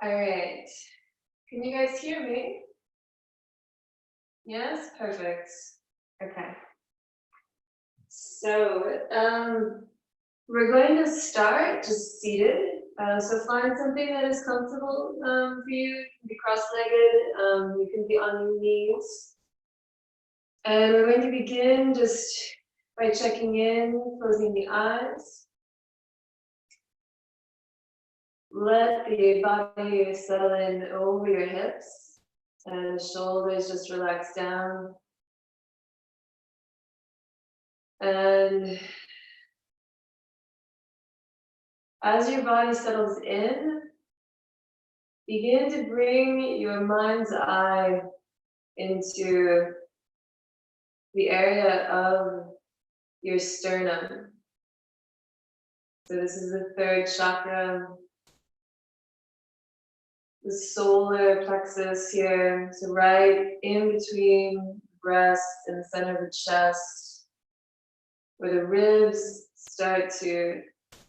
All right. Can you guys hear me? Yes? Perfect. Okay. So, we're going to start just seated. So find something that is comfortable for you. You can be cross-legged. You can be on your knees. And we're going to begin just by checking in, closing the eyes. Let the body settle in over your hips and the shoulders just relax down. And as your body settles in, begin to bring your mind's eye into the area of your sternum. So this is the third chakra, the solar plexus here. So right in between the breast and the center of the chest, where the ribs start to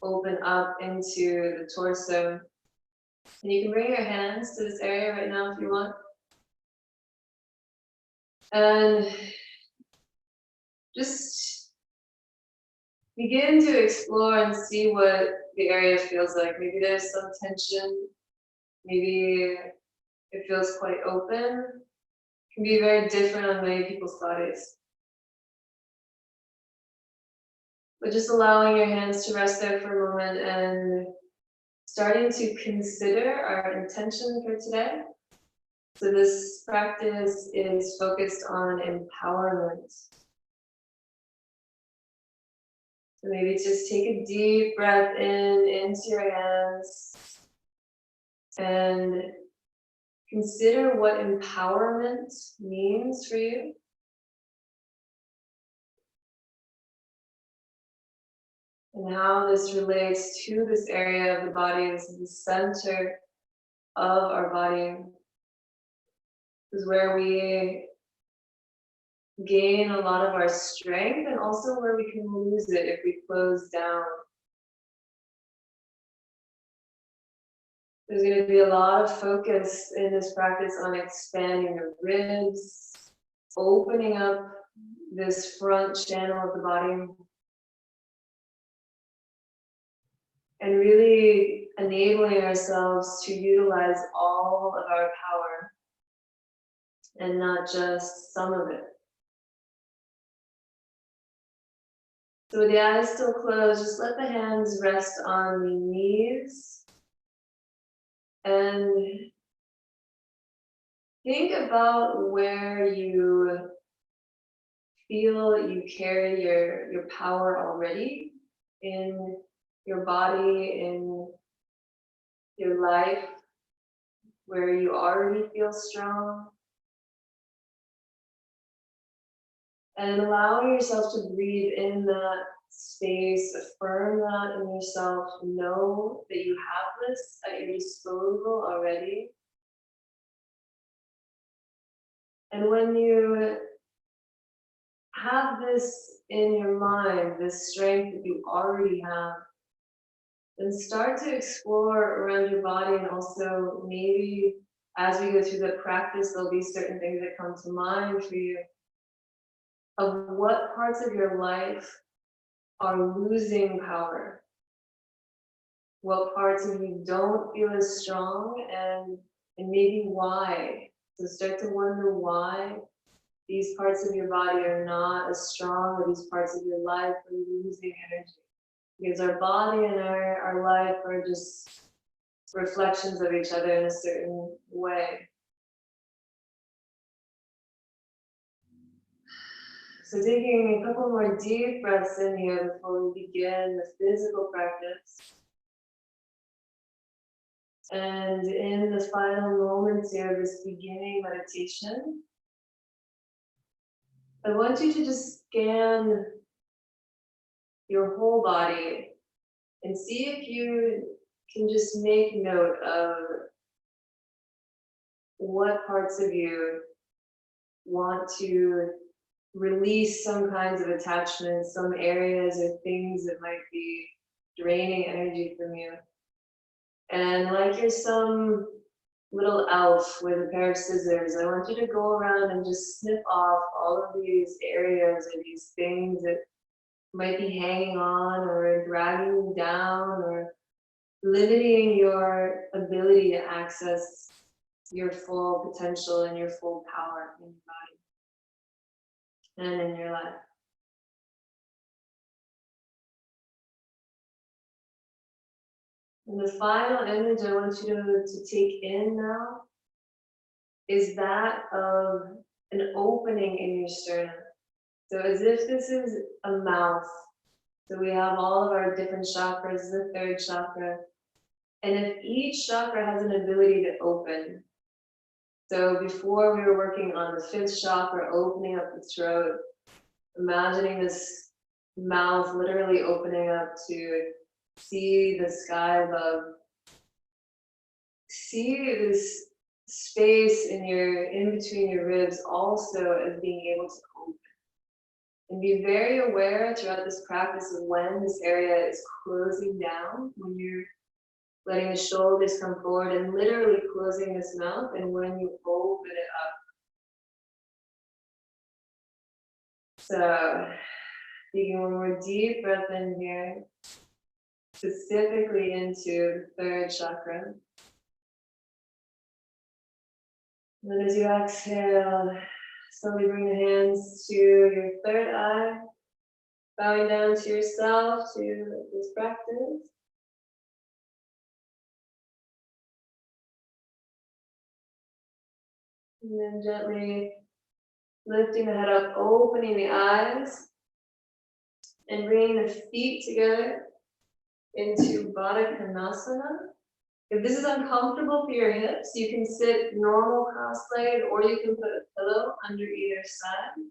open up into the torso. And you can bring your hands to this area right now if you want. And just begin to explore and see what the area feels like. Maybe there's some tension. Maybe it feels quite open. It can be very different on many people's bodies. But just allowing your hands to rest there for a moment and starting to consider our intention for today. So this practice is focused on empowerment. So maybe just take a deep breath in into your hands and consider what empowerment means for you. And how this relates to this area of the body. This is the center of our body. This is where we gain a lot of our strength and also where we can lose it if we close down. There's going to be a lot of focus in this practice on expanding the ribs, opening up this front channel of the body, and really enabling ourselves to utilize all of our power and not just some of it. So with the eyes still closed, just let the hands rest on the knees and think about where you feel you carry your power already in your body, in your life, where you already feel strong. And allowing yourself to breathe in that space, affirm that in yourself, know that you have this at your disposal already. And when you have this in your mind, this strength that you already have, then start to explore around your body, and also maybe as we go through the practice, there'll be certain things that come to mind for you of what parts of your life are losing power, what parts of you don't feel as strong, and maybe why. So start to wonder why these parts of your body are not as strong, or these parts of your life are losing energy. Because our body and our life are just reflections of each other in a certain way. So taking a couple more deep breaths in here before we begin the physical practice. And in the final moments here of this beginning meditation, I want you to just scan your whole body and see if you can just make note of what parts of you want to release some kinds of attachments, some areas or things that might be draining energy from you. And like you're some little elf with a pair of scissors, I want you to go around and just snip off all of these areas or these things that might be hanging on or dragging you down or limiting your ability to access your full potential and your full power in your body and in your life. And the final image I want you to take in now is that of an opening in your sternum. So as if this is a mouth. So we have all of our different chakras, the third chakra. And if each chakra has an ability to open. So before we were working on the fifth chakra, opening up the throat, imagining this mouth literally opening up to see the sky above. See this space in between your ribs also as being able to open. And be very aware throughout this practice of when this area is closing down, when you're letting the shoulders come forward and literally closing this mouth, and when you open it up. So, taking one more deep breath in here, specifically into the third chakra. And then as you exhale, slowly bring the hands to your third eye, bowing down to yourself, to this practice. And then gently lifting the head up, opening the eyes, and bringing the feet together into Baddha Konasana. If this is uncomfortable for your hips, you can sit normal cross-legged, or you can put a pillow under either side.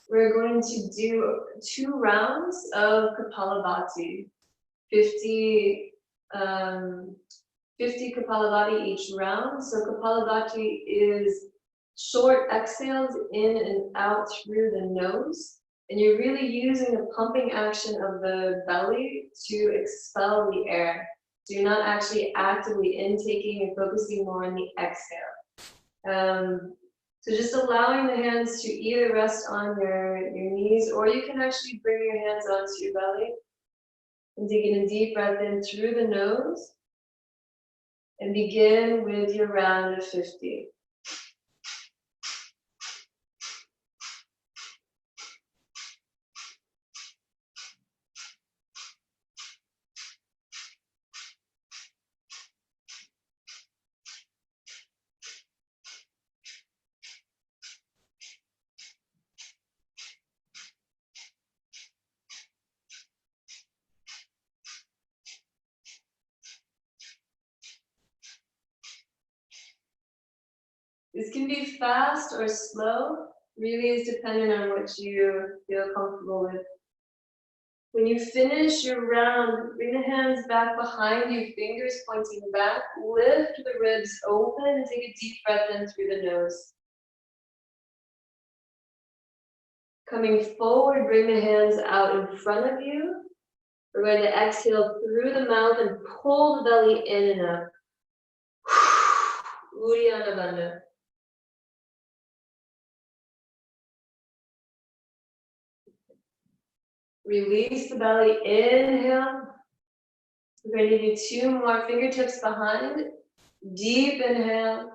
We're going to do 2 rounds of Kapalabhati, 50 Kapalabhati each round. So Kapalabhati is short exhales in and out through the nose. And you're really using the pumping action of the belly to expel the air. So you're not actually actively intaking and focusing more on the exhale. So just allowing the hands to either rest on your knees, or you can actually bring your hands onto your belly. And taking a deep breath in through the nose. And begin with your round of 50. This can be fast or slow, really is dependent on what you feel comfortable with. When you finish your round, bring the hands back behind you, fingers pointing back, lift the ribs open, and take a deep breath in through the nose. Coming forward, bring the hands out in front of you. We're going to exhale through the mouth and pull the belly in and up. Uddiyana Bandha. Release the belly, inhale. We're going to do 2 more, fingertips behind. Deep inhale.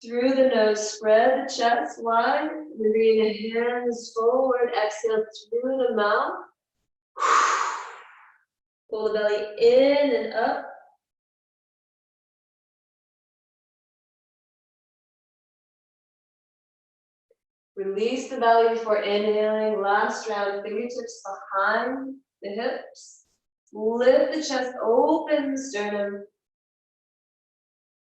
Through the nose, spread the chest wide. We're bringing the hands forward, exhale through the mouth. Pull the belly in and up. Release the belly before inhaling. Last round, fingertips behind the hips. Lift the chest, open the sternum.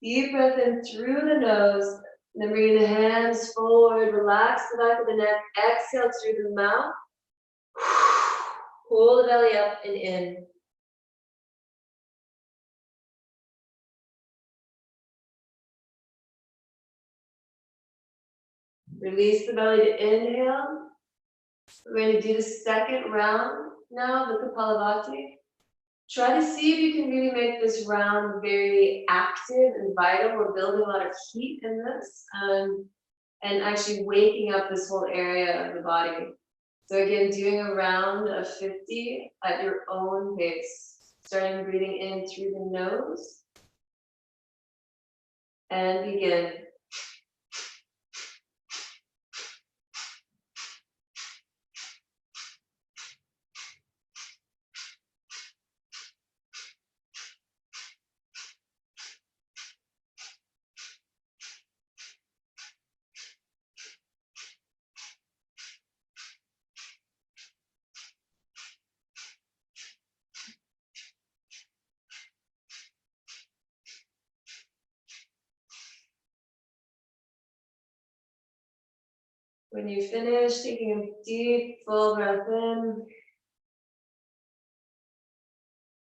Deep breath in through the nose. And then bring the hands forward. Relax the back of the neck. Exhale through the mouth. Pull the belly up and in. Release the belly to inhale. We're going to do the second round now, the Kapalabhati. Try to see if you can really make this round very active and vital. We're building a lot of heat in this, and actually waking up this whole area of the body. So again, doing a round of 50 at your own pace, starting breathing in through the nose, and begin. When you finish, taking a deep, full breath in,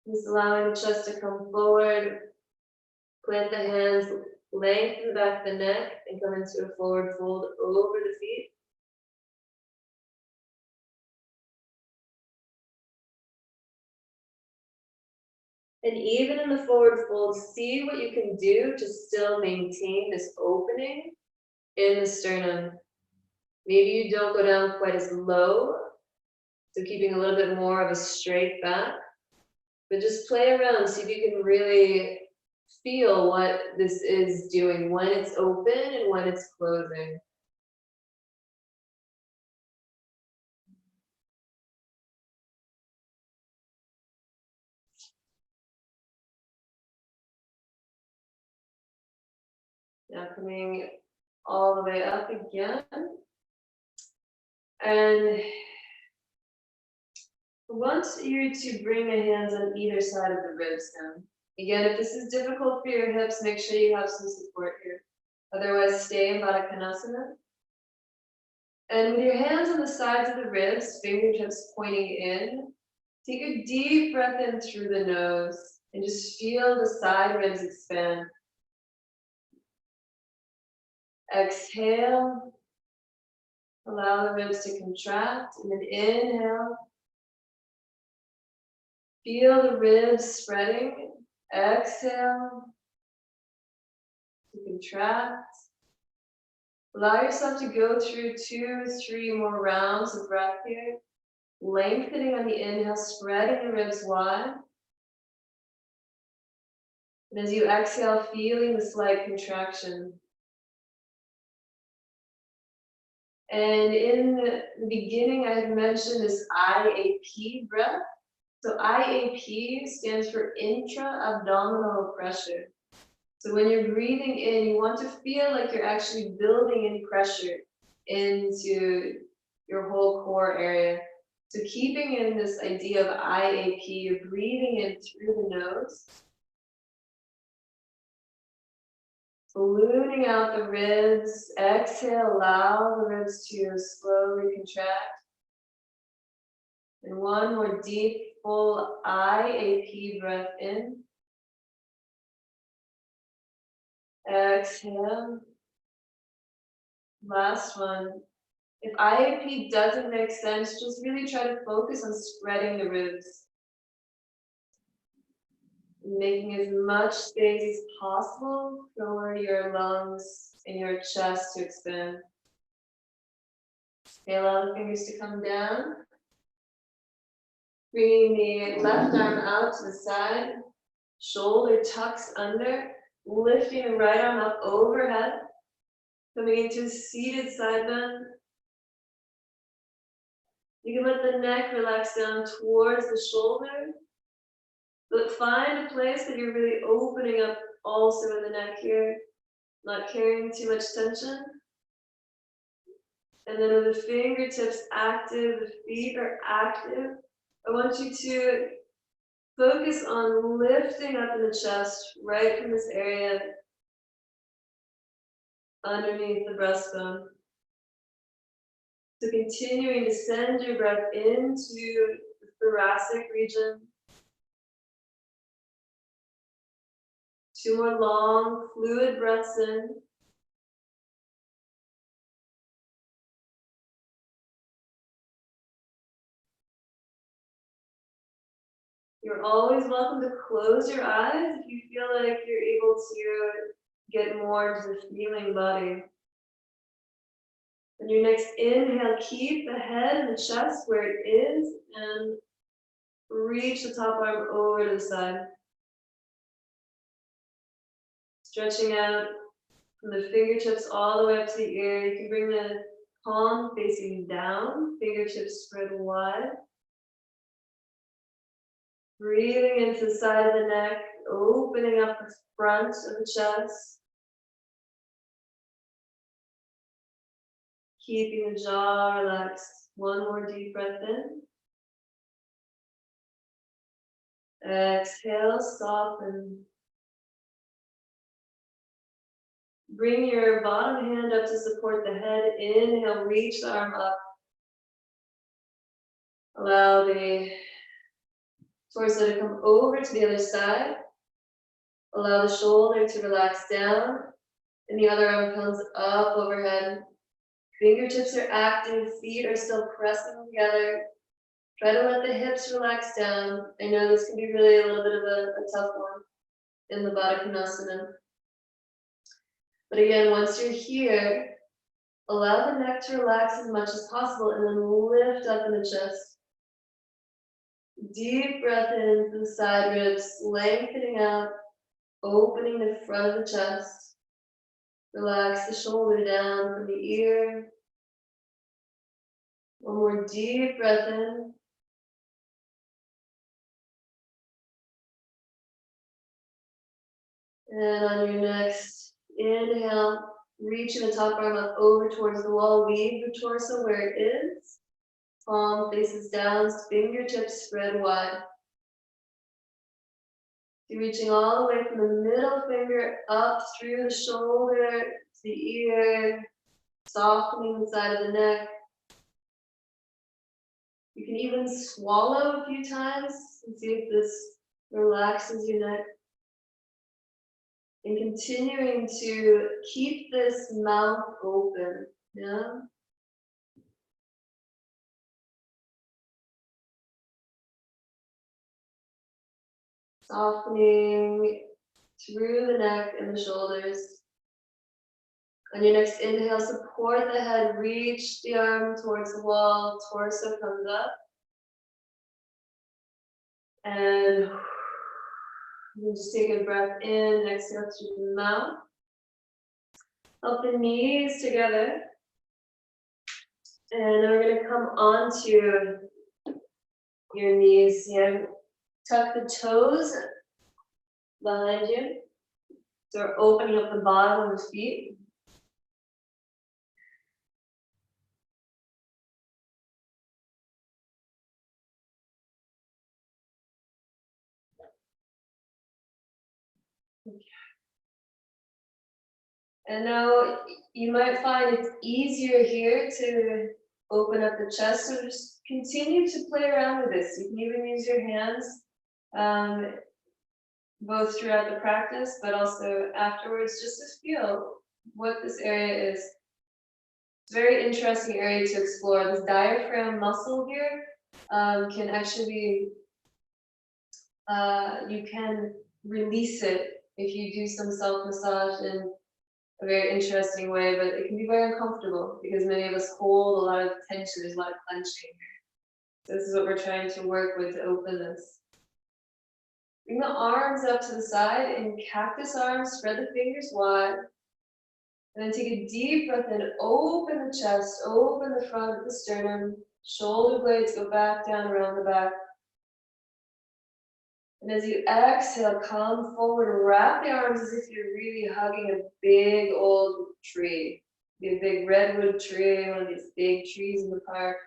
just allowing the chest to come forward, plant the hands, lengthen the back of the neck, and come into a forward fold over the feet. And even in the forward fold, see what you can do to still maintain this opening in the sternum. Maybe you don't go down quite as low, so keeping a little bit more of a straight back, but just play around, see if you can really feel what this is doing, when it's open and when it's closing. Now coming all the way up again. And I want you to bring the hands on either side of the ribs now. Again, if this is difficult for your hips, make sure you have some support here. Otherwise, stay in Baddha Konasana. And with your hands on the sides of the ribs, fingertips pointing in, take a deep breath in through the nose and just feel the side ribs expand. Exhale, allow the ribs to contract, and then inhale. Feel the ribs spreading. Exhale to contract. Allow yourself to go through 2, 3 more rounds of breath here. Lengthening on the inhale, spreading the ribs wide. And as you exhale, feeling the slight contraction. And in the beginning, I had mentioned this IAP breath. So IAP stands for intra-abdominal pressure. So when you're breathing in, you want to feel like you're actually building in pressure into your whole core area. So keeping in this idea of IAP, you're breathing in through the nose, ballooning out the ribs. Exhale, allow the ribs to slowly contract. And one more deep, full IAP breath in. Exhale. Last one. If IAP doesn't make sense, just really try to focus on spreading the ribs. Making as much space as possible for your lungs and your chest to expand. Okay, allow the fingers to come down. Bringing the left arm out to the side. Shoulder tucks under. Lifting the right arm up overhead. Coming into a seated side bend. You can let the neck relax down towards the shoulder. But find a place that you're really opening up also in the neck here, not carrying too much tension. And then with the fingertips active, the feet are active. I want you to focus on lifting up in the chest, right from this area underneath the breastbone. So continuing to send your breath into the thoracic region. 2 more long, fluid breaths in. You're always welcome to close your eyes if you feel like you're able to get more into the feeling body. On your next inhale, keep the head and the chest where it is and reach the top arm over to the side. Stretching out from the fingertips all the way up to the ear. You can bring the palm facing down, fingertips spread wide. Breathing into the side of the neck, opening up the front of the chest. Keeping the jaw relaxed. One more deep breath in. Exhale, soften. Bring your bottom hand up to support the head. Inhale, reach the arm up. Allow the torso to come over to the other side. Allow the shoulder to relax down. And the other arm comes up overhead. Fingertips are active, feet are still pressing together. Try to let the hips relax down. I know this can be really a little bit of a tough one in the Baddha Konasana. But again, once you're here, allow the neck to relax as much as possible and then lift up in the chest. Deep breath in through the side ribs, lengthening out, opening the front of the chest. Relax the shoulder down from the ear. One more deep breath in. And on your next inhale, reaching the top arm up over towards the wall. Leave the torso where it is. Palm faces down, fingertips spread wide. You're reaching all the way from the middle finger up through the shoulder to the ear, softening the side of the neck. You can even swallow a few times and see if this relaxes your neck. And continuing to keep this mouth open, yeah? Softening through the neck and the shoulders. On your next inhale, support the head, reach the arm towards the wall, torso comes up. And you just take a breath in, exhale through the mouth. Up the knees together. And then we're going to come onto your knees here. Tuck the toes behind you. So we're opening up the bottom of the feet. And now you might find it's easier here to open up the chest, so just continue to play around with this. You can even use your hands, both throughout the practice, but also afterwards, just to feel what this area is. It's a very interesting area to explore. This diaphragm muscle here can actually, you can release it if you do some self-massage in a very interesting way, but it can be very uncomfortable because many of us hold a lot of tension, there's a lot of clenching here. So this is what we're trying to work with to open this. Bring the arms up to the side in cactus arms, spread the fingers wide. And then take a deep breath in, open the chest, open the front of the sternum, shoulder blades go back down around the back. And as you exhale, come forward, wrap the arms as if you're really hugging a big old tree. Be a big redwood tree, one of these big trees in the park.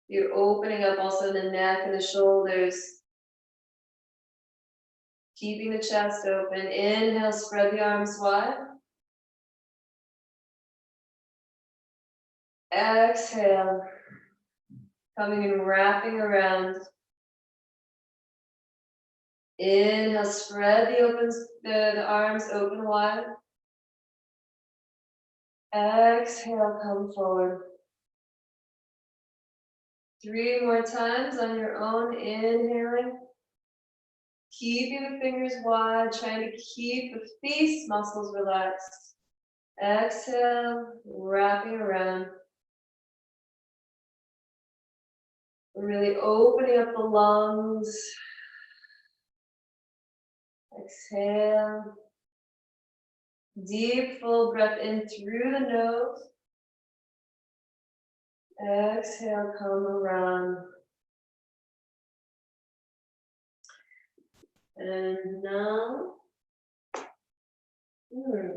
You're opening up also the neck and the shoulders. Keeping the chest open. Inhale, spread the arms wide. Exhale, coming and wrapping around. Inhale, spread the arms open wide. Exhale, come forward. 3 more times on your own, inhaling. Keeping the fingers wide, trying to keep the face muscles relaxed. Exhale, wrapping around. We're really opening up the lungs. Exhale. Deep, full breath in through the nose. Exhale, come around. And now, we're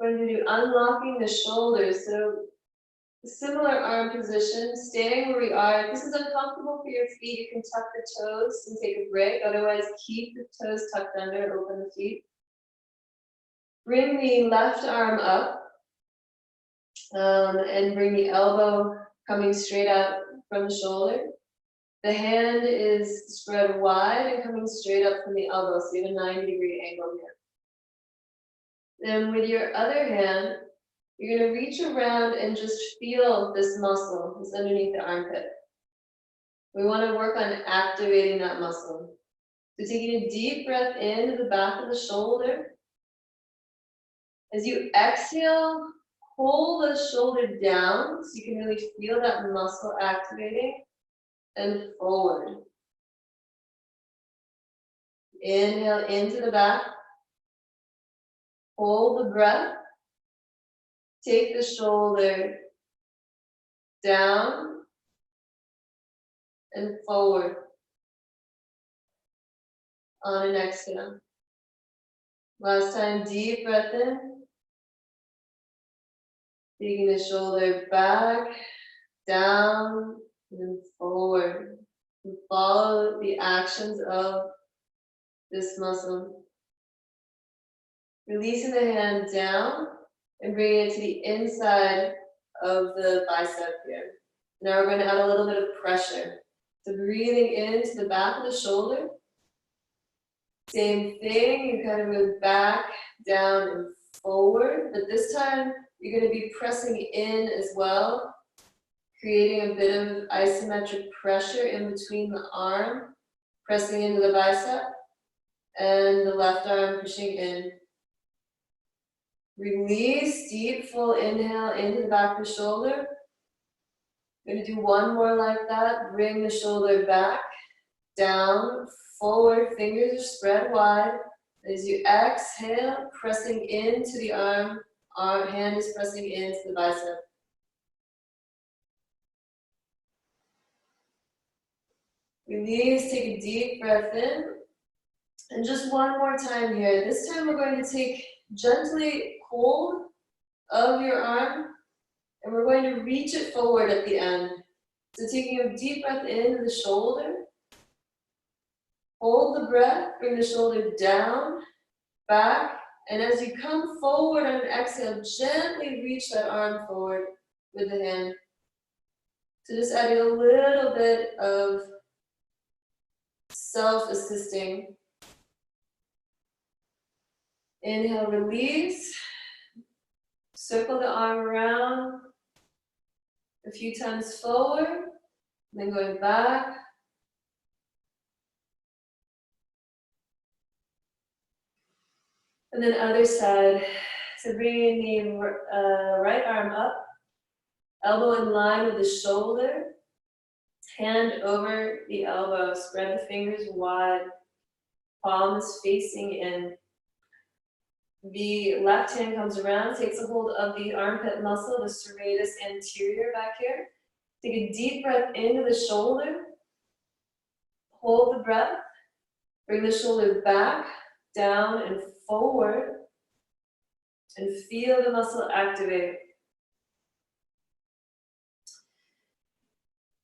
going to do unlocking the shoulders. So, similar arm position, staying where we are. If this is uncomfortable for your feet, you can tuck the toes and take a break. Otherwise, keep the toes tucked under, open the feet. Bring the left arm up and bring the elbow coming straight out from the shoulder. The hand is spread wide and coming straight up from the elbow, so you have a 90-degree angle here. Then with your other hand, you're going to reach around and just feel this muscle that's underneath the armpit. We want to work on activating that muscle. So taking a deep breath into the back of the shoulder. As you exhale, pull the shoulder down so you can really feel that muscle activating, and forward. Inhale into the back. Hold the breath. Take the shoulder down and forward on an exhale. Last time, deep breath in. Taking the shoulder back, down, and forward. And follow the actions of this muscle. Releasing the hand down and bringing it to the inside of the bicep here. Now we're going to add a little bit of pressure. So breathing into the back of the shoulder. Same thing, you kind of move back, down, and forward. But this time, you're going to be pressing in as well, creating a bit of isometric pressure in between the arm, pressing into the bicep, and the left arm pushing in. Release, deep, full inhale into the back of the shoulder. We're going to do one more like that. Bring the shoulder back, down, forward, fingers are spread wide. As you exhale, pressing into the arm, hand is pressing into the bicep. Release, take a deep breath in. And just one more time here. This time we're going to take gently hold of your arm and we're going to reach it forward at the end. So taking a deep breath into the shoulder. Hold the breath, bring the shoulder down, back, and as you come forward on an exhale, gently reach that arm forward with the hand. So just adding a little bit of self-assisting. Inhale, release. Circle the arm around a few times forward, then going back. And then other side. So bringing the right arm up, elbow in line with the shoulder, hand over the elbow, spread the fingers wide, palms facing in. The left hand comes around, takes a hold of the armpit muscle, the serratus anterior back here. Take a deep breath into the shoulder, hold the breath, bring the shoulder back, down, and forward, and feel the muscle activate.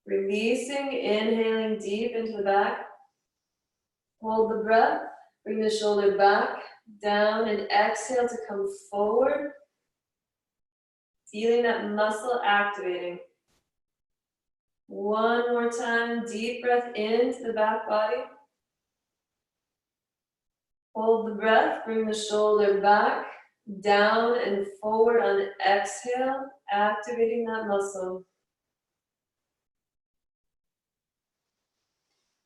Releasing, inhaling deep into the back. Hold the breath, bring the shoulder back, down, and exhale to come forward. Feeling that muscle activating. One more time, deep breath into the back body. Hold the breath, bring the shoulder back, down, and forward on exhale, activating that muscle.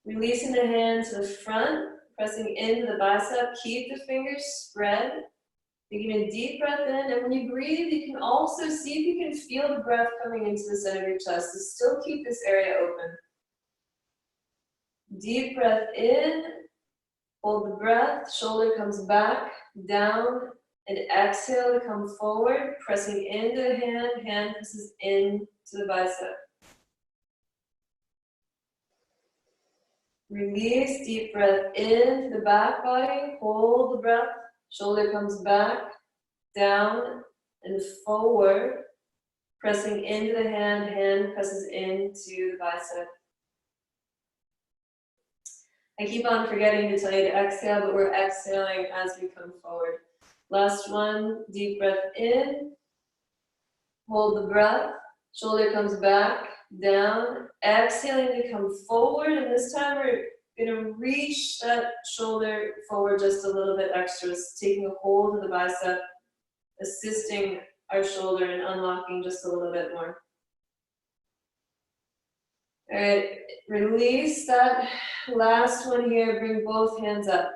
Releasing the hand to the front, pressing into the bicep. Keep the fingers spread. Taking a deep breath in, and when you breathe, you can also see if you can feel the breath coming into the center of your chest. So still keep this area open. Deep breath in, hold the breath, shoulder comes back, down, and exhale to come forward, pressing into the hand presses into the bicep. Release, deep breath into the back body, hold the breath, shoulder comes back, down, and forward, pressing into the hand presses into the bicep. I keep on forgetting to tell you to exhale, but we're exhaling as we come forward. Last one, deep breath in, hold the breath, shoulder comes back, down, exhaling to come forward, and this time we're gonna reach that shoulder forward just a little bit extra, taking a hold of the bicep, assisting our shoulder and unlocking just a little bit more. All right, release that last one here, bring both hands up.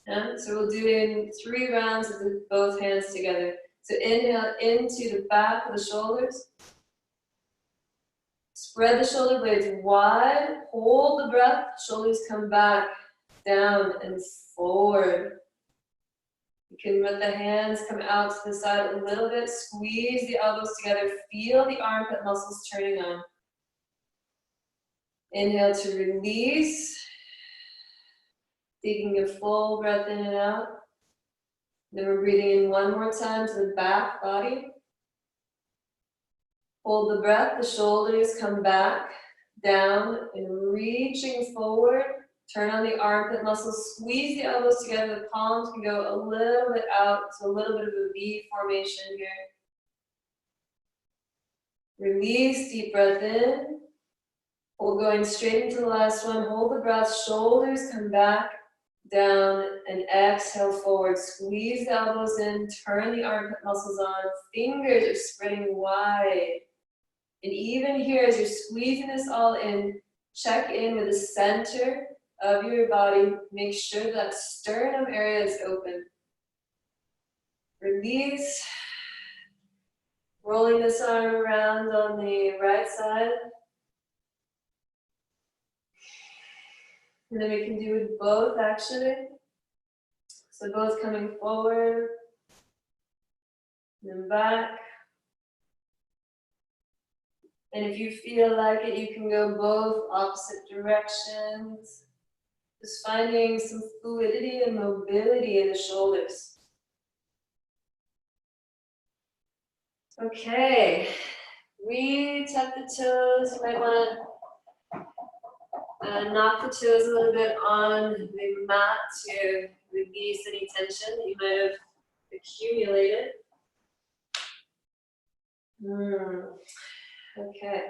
Yeah? So we'll do it in 3 rounds with both hands together. So inhale into the back of the shoulders. Spread the shoulder blades wide, hold the breath, shoulders come back, down and forward. You can let the hands come out to the side a little bit, squeeze the elbows together, feel the armpit muscles turning on. Inhale to release, taking a full breath in and out. Then we're breathing in one more time to the back body. Hold the breath, the shoulders come back, down, and reaching forward. Turn on the armpit muscles, squeeze the elbows together, the palms can go a little bit out, so a little bit of a V formation here. Release, deep breath in. Hold going straight into the last one, hold the breath, shoulders come back, down, and exhale forward. Squeeze the elbows in, turn the armpit muscles on, fingers are spreading wide. And even here, as you're squeezing this all in, check in with the center of your body. Make sure that sternum area is open. Release. Rolling this arm around on the right side. And then we can do with both actually. So both coming forward, and then back. And if you feel like it, you can go both opposite directions. Just finding some fluidity and mobility in the shoulders. Okay, re-tap the toes. You might want to knock the toes a little bit on the mat to release any tension that you might have accumulated. Okay,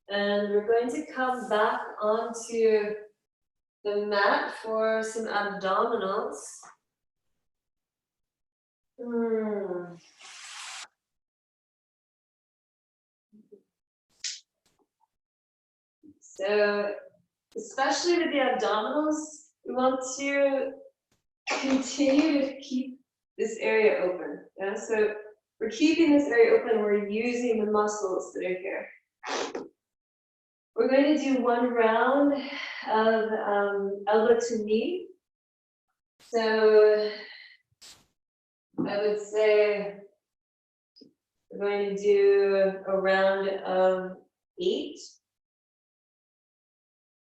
and we're going to come back onto the mat for some abdominals. So, especially with the abdominals, we want to continue to keep this area open. Yeah? So we're keeping this area open, we're using the muscles that are here. We're going to do 1 round of elbow to knee. So I would say we're going to do a round of 8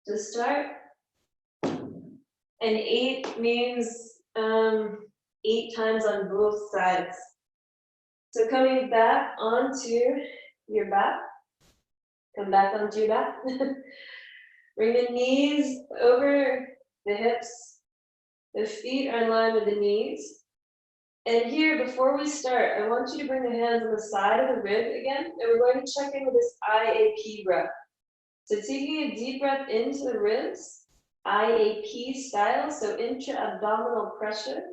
to start. And 8 means 8 times on both sides. So coming back onto your back. Come back onto your back. Bring the knees over the hips. The feet are in line with the knees. And here, before we start, I want you to bring the hands on the side of the rib again. And we're going to check in with this IAP breath. So taking a deep breath into the ribs, IAP style, so intra-abdominal pressure.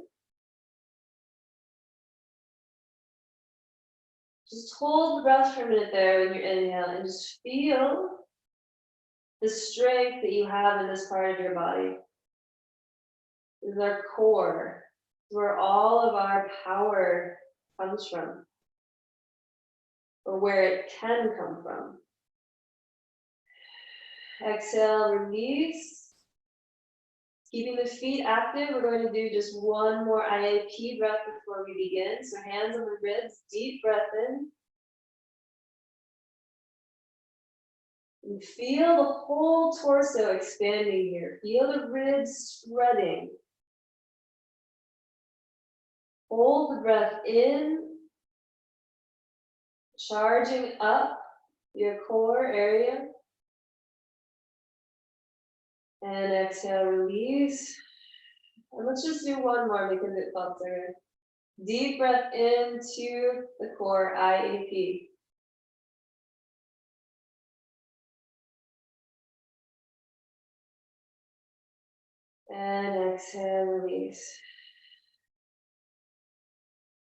Just hold the breath for a minute there when you inhale and just feel the strength that you have in this part of your body. This is our core. It's where all of our power comes from, or where it can come from. Exhale, release. Keeping the feet active, we're going to do just one more IAP breath before we begin. So hands on the ribs, deep breath in. And feel the whole torso expanding here. Feel the ribs spreading. Hold the breath in, charging up your core area. And exhale, release. And let's just do one more because it felt so good. Deep breath into the core, IAP. And exhale, release.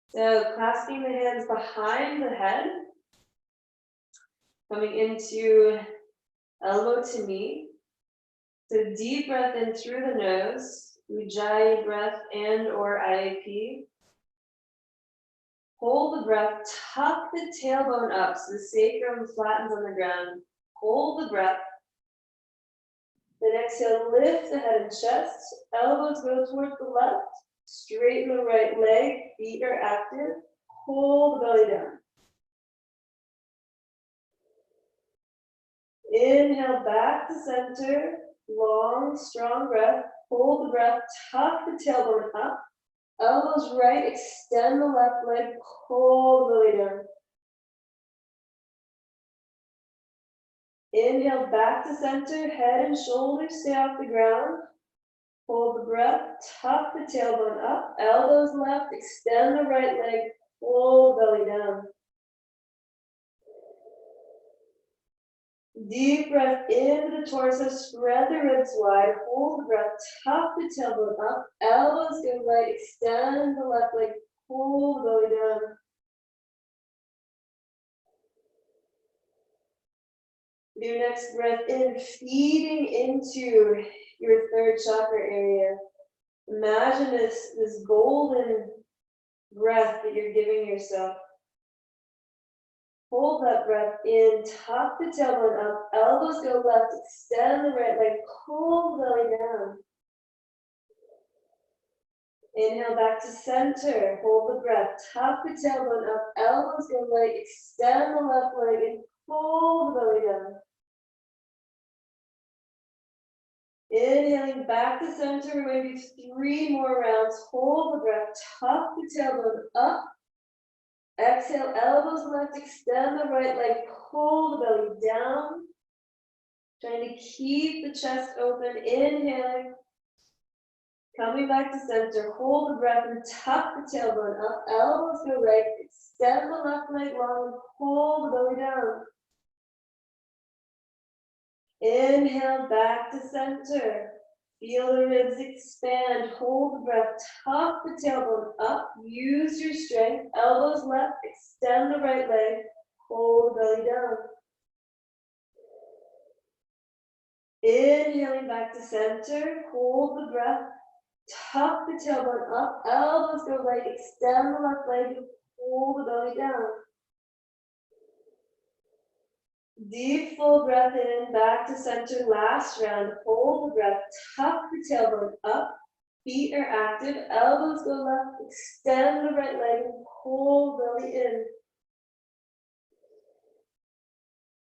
So clasping the hands behind the head, coming into elbow to knee. So deep breath in through the nose, Ujjayi breath and or IAP. Hold the breath, tuck the tailbone up so the sacrum flattens on the ground. Hold the breath. Then exhale, lift the head and chest. Elbows go towards the left. Straighten the right leg. Feet are active. Hold the belly down. Inhale back to center. Long, strong breath. Hold the breath. Tuck the tailbone up. Elbows right. Extend the left leg. Hold the belly down. Inhale back to center. Head and shoulders stay off the ground. Hold the breath, tuck the tailbone up, elbows left, extend the right leg, hold belly down. Deep breath into the torso, spread the ribs wide, hold the breath, tuck the tailbone up, elbows go right, extend the left leg, hold belly down. Your next breath in, feeding into your third chakra area. Imagine this golden breath that you're giving yourself. Hold that breath in, tuck the tailbone up, elbows go left, extend the right leg, pull the belly down. Inhale back to center, hold the breath, tuck the tailbone up, elbows go right, extend the left leg and pull the belly down. Inhaling back to center, we're going to do 3 more rounds. Hold the breath, tuck the tailbone up. Exhale, elbows left, extend the right leg, pull the belly down. Trying to keep the chest open, inhaling. Coming back to center, hold the breath and tuck the tailbone up. Elbows go right, extend the left leg long, pull the belly down. Inhale back to center. Feel the ribs expand. Hold the breath. Tuck the tailbone up. Use your strength. Elbows left. Extend the right leg. Hold the belly down. Inhaling back to center. Hold the breath. Tuck the tailbone up. Elbows go right. Extend the left leg. Hold the belly down. Deep full breath in, back to center, last round. Hold the breath, tuck the tailbone up, feet are active, elbows go left, extend the right leg, and pull belly in.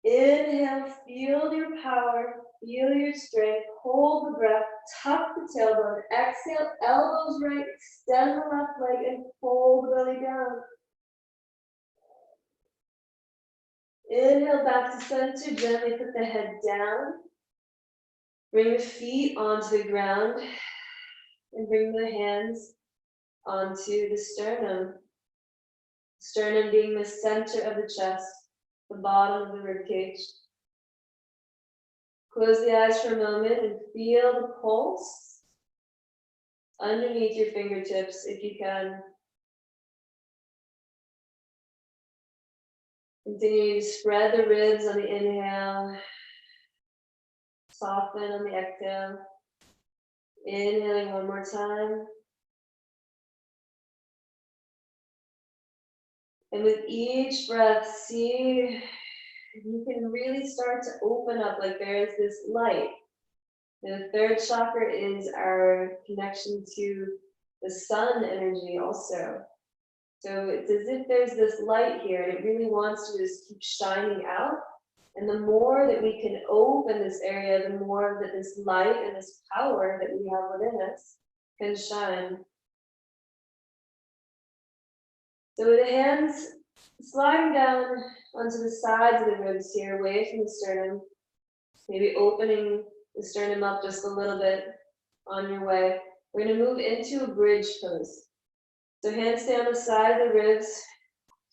Inhale, feel your power, feel your strength, hold the breath, tuck the tailbone, exhale, elbows right, extend the left leg, and pull the belly down. Inhale back to center, gently put the head down. Bring the feet onto the ground and bring the hands onto the sternum. Sternum being the center of the chest, the bottom of the rib cage. Close the eyes for a moment and feel the pulse underneath your fingertips if you can. Continue to spread the ribs on the inhale. Soften on the exhale. Inhaling one more time. And with each breath, see if you can really start to open up like there is this light. The third chakra is our connection to the sun energy also. So it's as if there's this light here and it really wants to just keep shining out. And the more that we can open this area, the more that this light and this power that we have within us can shine. So with the hands sliding down onto the sides of the ribs here, away from the sternum, maybe opening the sternum up just a little bit on your way. We're going to move into a bridge pose. So hands stay on the side of the ribs,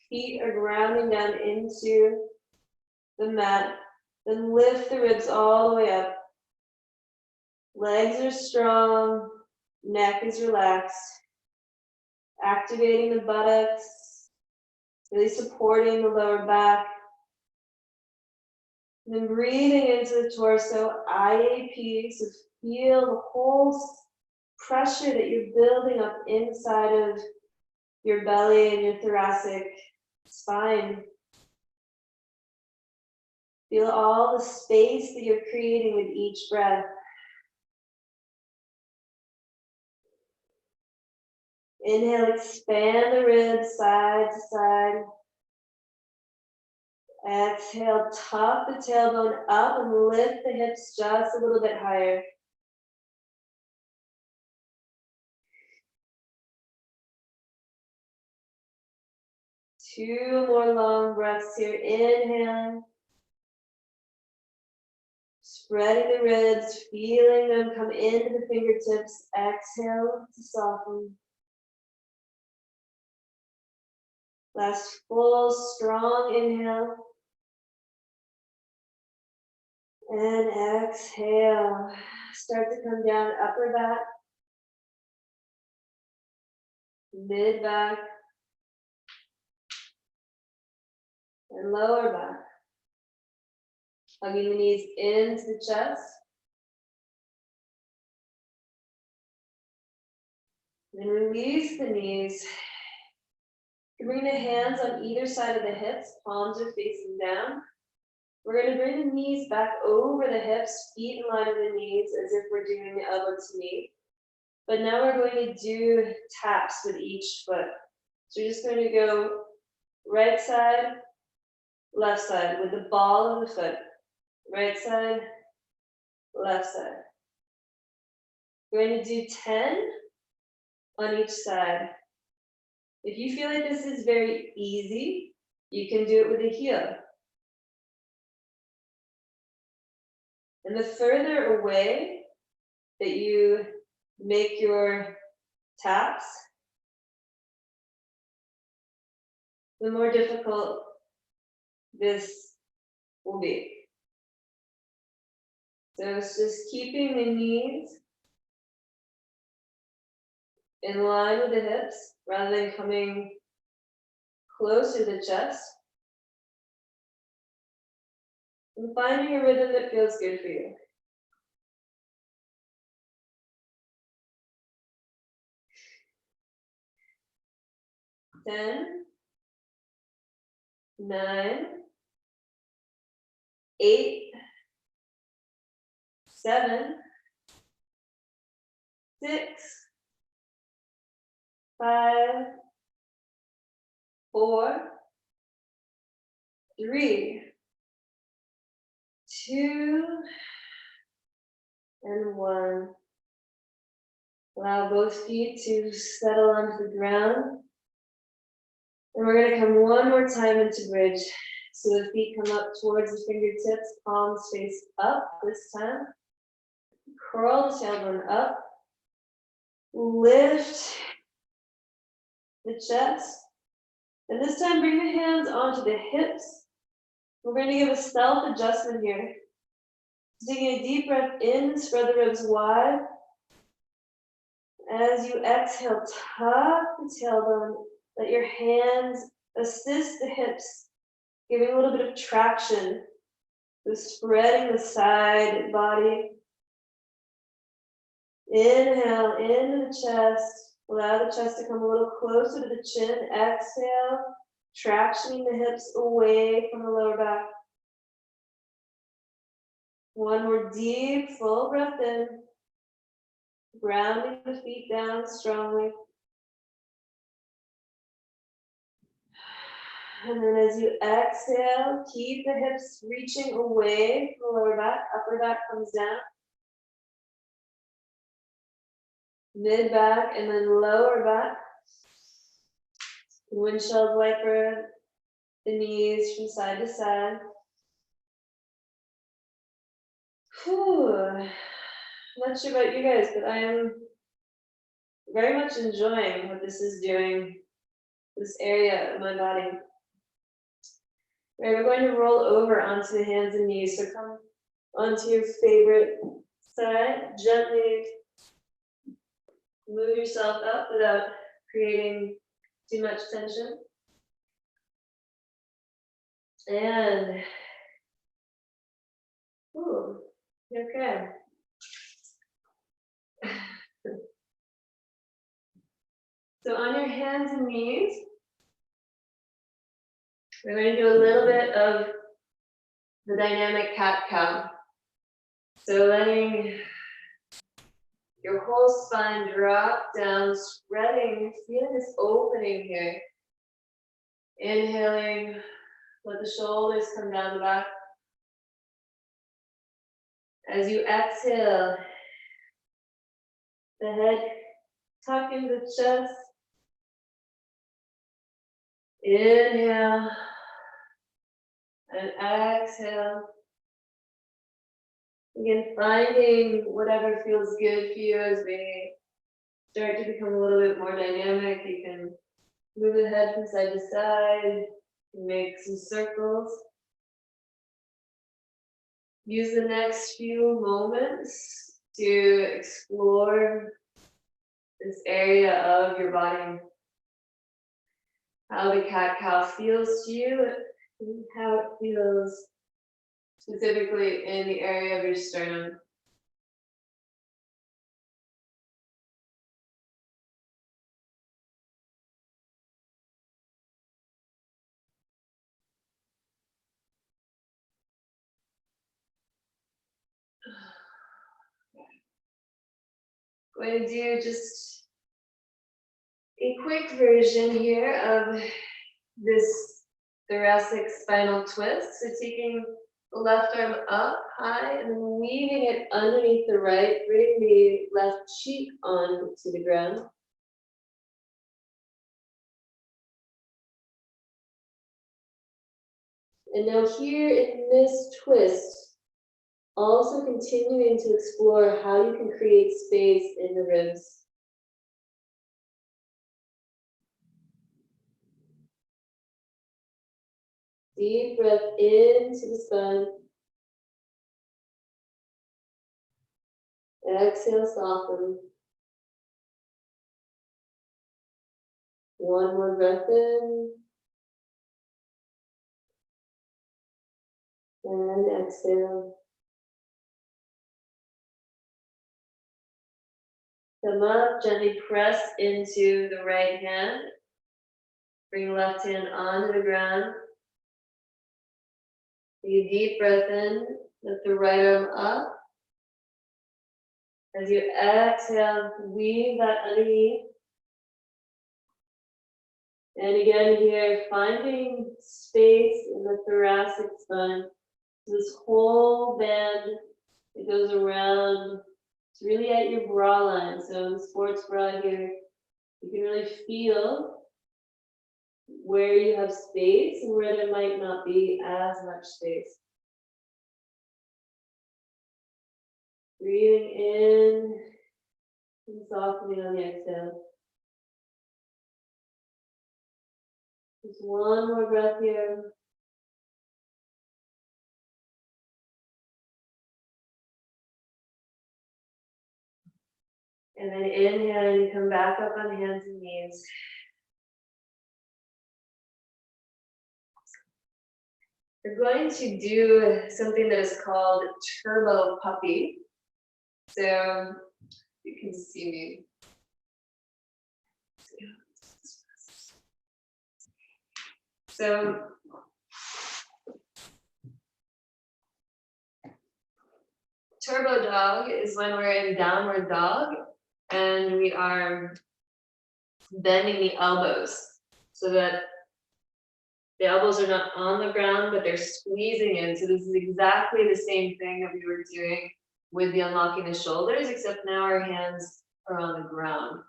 feet are grounding down into the mat, then lift the ribs all the way up. Legs are strong, neck is relaxed. Activating the buttocks, really supporting the lower back. And then breathing into the torso, IAP, so feel the whole pressure that you're building up inside of your belly and your thoracic spine. Feel all the space that you're creating with each breath. Inhale, expand the ribs side to side. Exhale, tuck the tailbone up and lift the hips just a little bit higher. Two more long breaths here. Inhale. Spreading the ribs, feeling them come into the fingertips. Exhale to soften. Last full, strong inhale. And exhale. Start to come down upper back, mid back, and lower back. Hugging the knees into the chest. Then release the knees. You bring the hands on either side of the hips, palms are facing down. We're going to bring the knees back over the hips, feet in line with the knees as if we're doing elbow to knee. But now we're going to do taps with each foot. So you're just going to go right side, left side with the ball of the foot. Right side, left side. We're going to do 10 on each side. If you feel like this is very easy, you can do it with the heel. And the further away that you make your taps, the more difficult this will be. So it's just keeping the knees in line with the hips rather than coming closer to the chest. And finding a rhythm that feels good for you. Ten, 9, 8, 7, 6, 5, 4, 3, 2, and 1. Allow both feet to settle onto the ground. And we're going to come one more time into bridge. So the feet come up towards the fingertips, palms face up this time. Curl the tailbone up. Lift the chest. And this time bring the hands onto the hips. We're going to give a self adjustment here. Taking a deep breath in, spread the ribs wide. As you exhale, tuck the tailbone. Let your hands assist the hips, giving a little bit of traction So spreading the side body. Inhale into the chest. Allow the chest to come a little closer to the chin. Exhale, tractioning the hips away from the lower back. One more deep, full breath in. Grounding the feet down strongly. And then as you exhale, keep the hips reaching away from the lower back. Upper back comes down. Mid back and then lower back. Windshield wiper the knees from side to side. Whew. Not sure about you guys, but I am very much enjoying what this is doing, this area of my body. Right, we're going to roll over onto the hands and knees. So come onto your favorite side. Gently move yourself up without creating too much tension. And, ooh, okay. So on your hands and knees, we're going to do a little bit of the dynamic cat-cow. So letting your whole spine drop down, spreading, feeling this opening here. Inhaling, let the shoulders come down the back. As you exhale, the head tuck into the chest. Inhale and exhale. Again, finding whatever feels good for you as we start to become a little bit more dynamic. You can move the head from side to side, make some circles. Use the next few moments to explore this area of your body. How the cat-cow feels to you, and how it feels specifically in the area of your sternum. Going to do just a quick version here of this thoracic spinal twist. So taking the left arm up high and then weaving it underneath the right, bring the left cheek on to the ground. And now here in this twist, also continuing to explore how you can create space in the ribs. Deep breath into the spine. Exhale, soften. One more breath in. And exhale. Come up, gently press into the right hand. Bring left hand onto the ground. Take a deep breath in, lift the right arm up. As you exhale, weave that underneath. And again here, finding space in the thoracic spine. This whole band that goes around, it's really at your bra line. So in the sports bra here, you can really feel where you have space and where there might not be as much space. Breathing in and softening on the exhale. Just one more breath here. And then inhale, you come back up on hands and knees. We're going to do something that is called turbo puppy. So you can see me. So turbo dog is when we're in downward dog and we are bending the elbows so that the elbows are not on the ground, but they're squeezing in. So this is exactly the same thing that we were doing with the unlocking the shoulders, except now our hands are on the ground.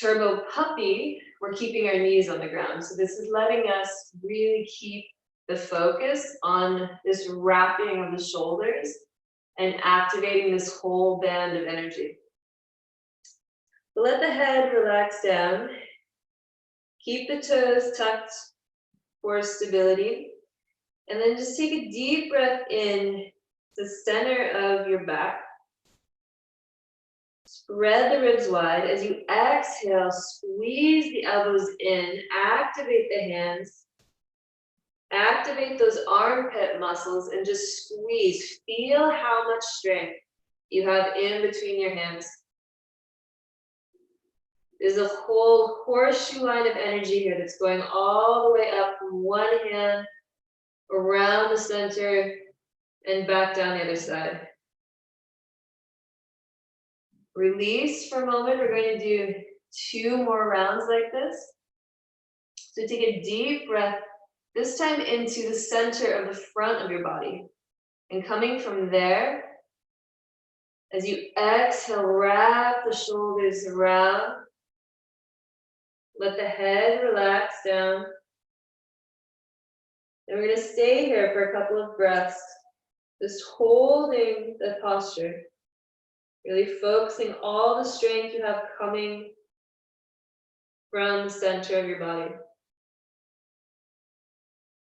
Turbo puppy, we're keeping our knees on the ground. So this is letting us really keep the focus on this wrapping of the shoulders and activating this whole band of energy. So let the head relax down. Keep the toes tucked for stability. And then just take a deep breath in to the center of your back. Spread the ribs wide. As you exhale, squeeze the elbows in, activate the hands, activate those armpit muscles, and just squeeze. Feel how much strength you have in between your hands. There's a whole horseshoe line of energy here that's going all the way up from one hand, around the center, and back down the other side. Release for a moment. We're going to do 2 more rounds like this. So take a deep breath, this time into the center of the front of your body. And coming from there, as you exhale, wrap the shoulders around. Let the head relax down. And we're going to stay here for a couple of breaths, just holding the posture. Really focusing all the strength you have coming from the center of your body.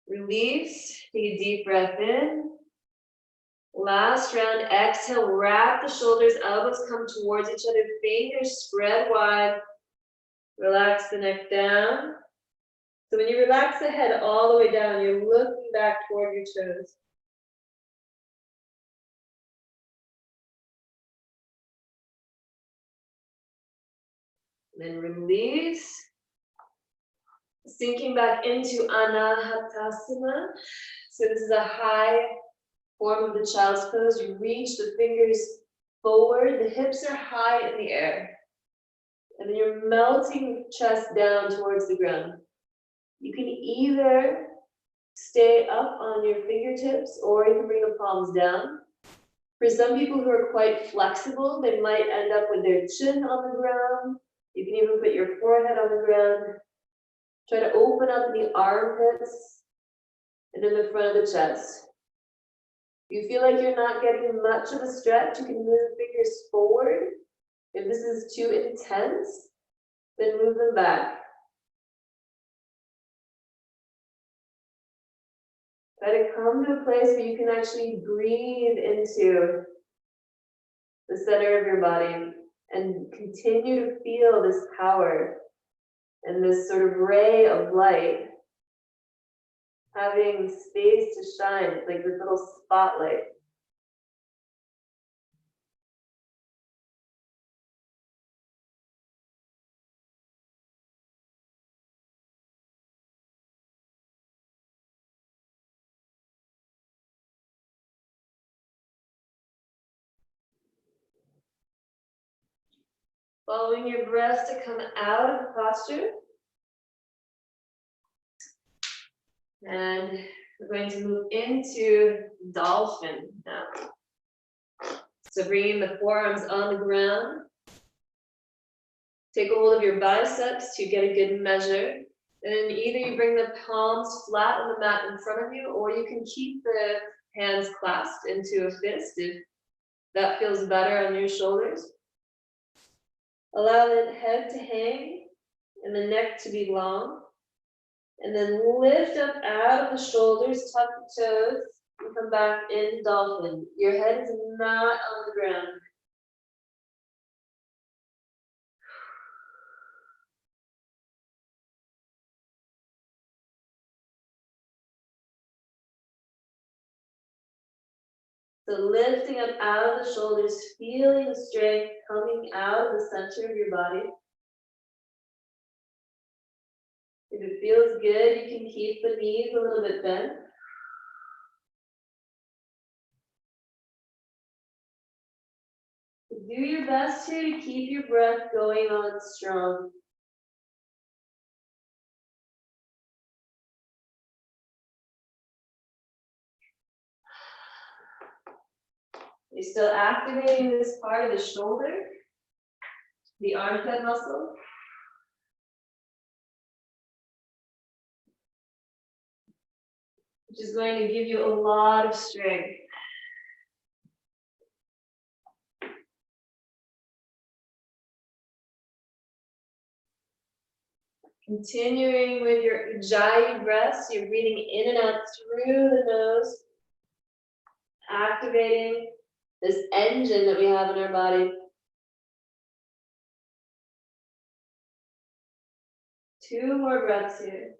Release, take a deep breath in. Last round, exhale, wrap the shoulders, elbows come towards each other, fingers spread wide. Relax the neck down. So when you relax the head all the way down, you're looking back toward your toes. Then release. Sinking back into Anahatasana. So this is a high form of the child's pose. You reach the fingers forward, the hips are high in the air. And then you're melting the chest down towards the ground. You can either stay up on your fingertips or you can bring the palms down. For some people who are quite flexible, they might end up with their chin on the ground. You can even put your forehead on the ground. Try to open up the armpits and in the front of the chest. If you feel like you're not getting much of a stretch, you can move the fingers forward. If this is too intense, then move them back. Try to come to a place where you can actually breathe into the center of your body and continue to feel this power and this sort of ray of light having space to shine. It's like this little spotlight. Following your breath to come out of the posture. And we're going to move into dolphin now. So bringing the forearms on the ground. Take a hold of your biceps to get a good measure. And either you bring the palms flat on the mat in front of you, or you can keep the hands clasped into a fist if that feels better on your shoulders. Allow the head to hang and the neck to be long. And then lift up out of the shoulders, tuck the toes, and come back in dolphin. Your head is not on the ground. So lifting up out of the shoulders, feeling the strength coming out of the center of your body. If it feels good, you can keep the knees a little bit bent. Do your best here to keep your breath going on strong. You're still activating this part of the shoulder, the armpit muscle. Which is going to give you a lot of strength. Continuing with your ujjayi breaths, you're breathing in and out through the nose, activating this engine that we have in our body. 2 more breaths here.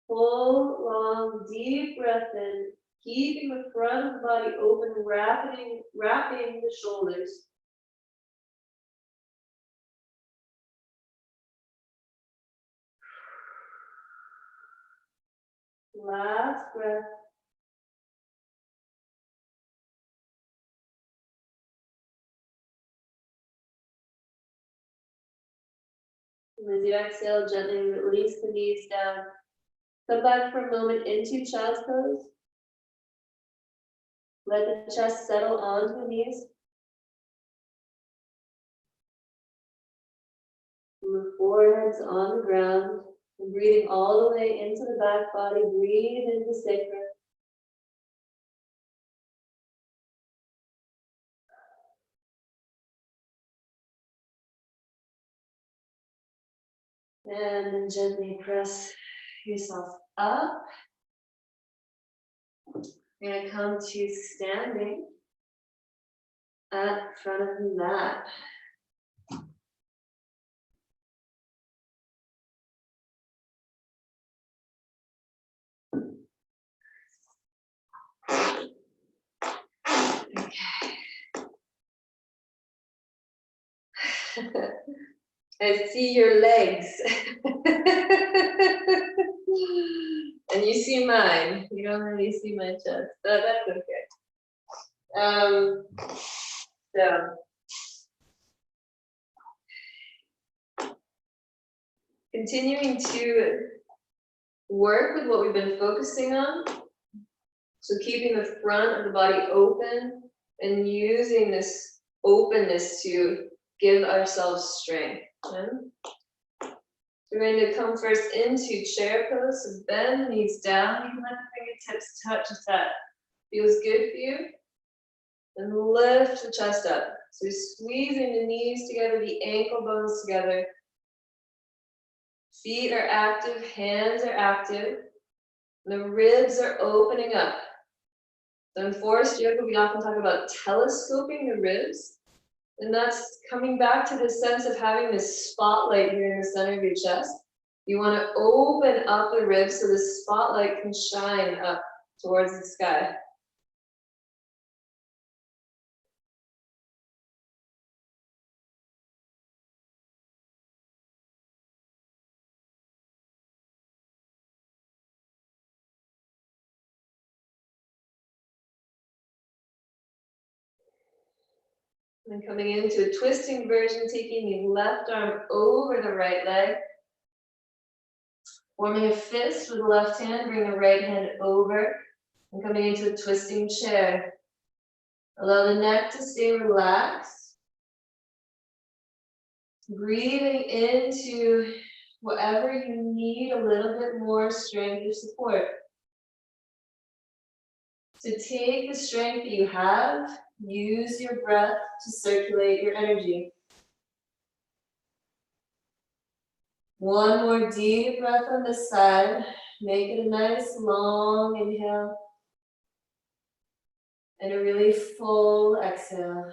Full, long, deep breath in, keeping the front of the body open, wrapping the shoulders. Last breath. And as you exhale, gently release the knees down. Come back for a moment into child's pose. Let the chest settle onto the knees. And the forehead's on the ground. And breathing all the way into the back body. Breathe into the sacrum. And then gently press yourself up. You're going to come to standing at front of the mat. Okay. I see your legs. And you see mine. You don't really see my chest, but that's okay. So continuing to work with what we've been focusing on. So keeping the front of the body open and using this openness to give ourselves strength. Okay? We're going to come first into chair pose. So bend the knees down. You can let the fingertips touch the set. Feels good for you. And lift the chest up. So you're squeezing the knees together, the ankle bones together. Feet are active, hands are active. The ribs are opening up. So in Forrest-Yoga, we often talk about telescoping the ribs. And that's coming back to the sense of having this spotlight here in the center of your chest. You want to open up the ribs so the spotlight can shine up towards the sky. And coming into a twisting version, taking the left arm over the right leg. Forming a fist with the left hand, bring the right hand over. And coming into a twisting chair. Allow the neck to stay relaxed. Breathing into whatever you need a little bit more strength or support. So take the strength that you have, use your breath to circulate your energy. One more deep breath on this side. Make it a nice long inhale. And a really full exhale.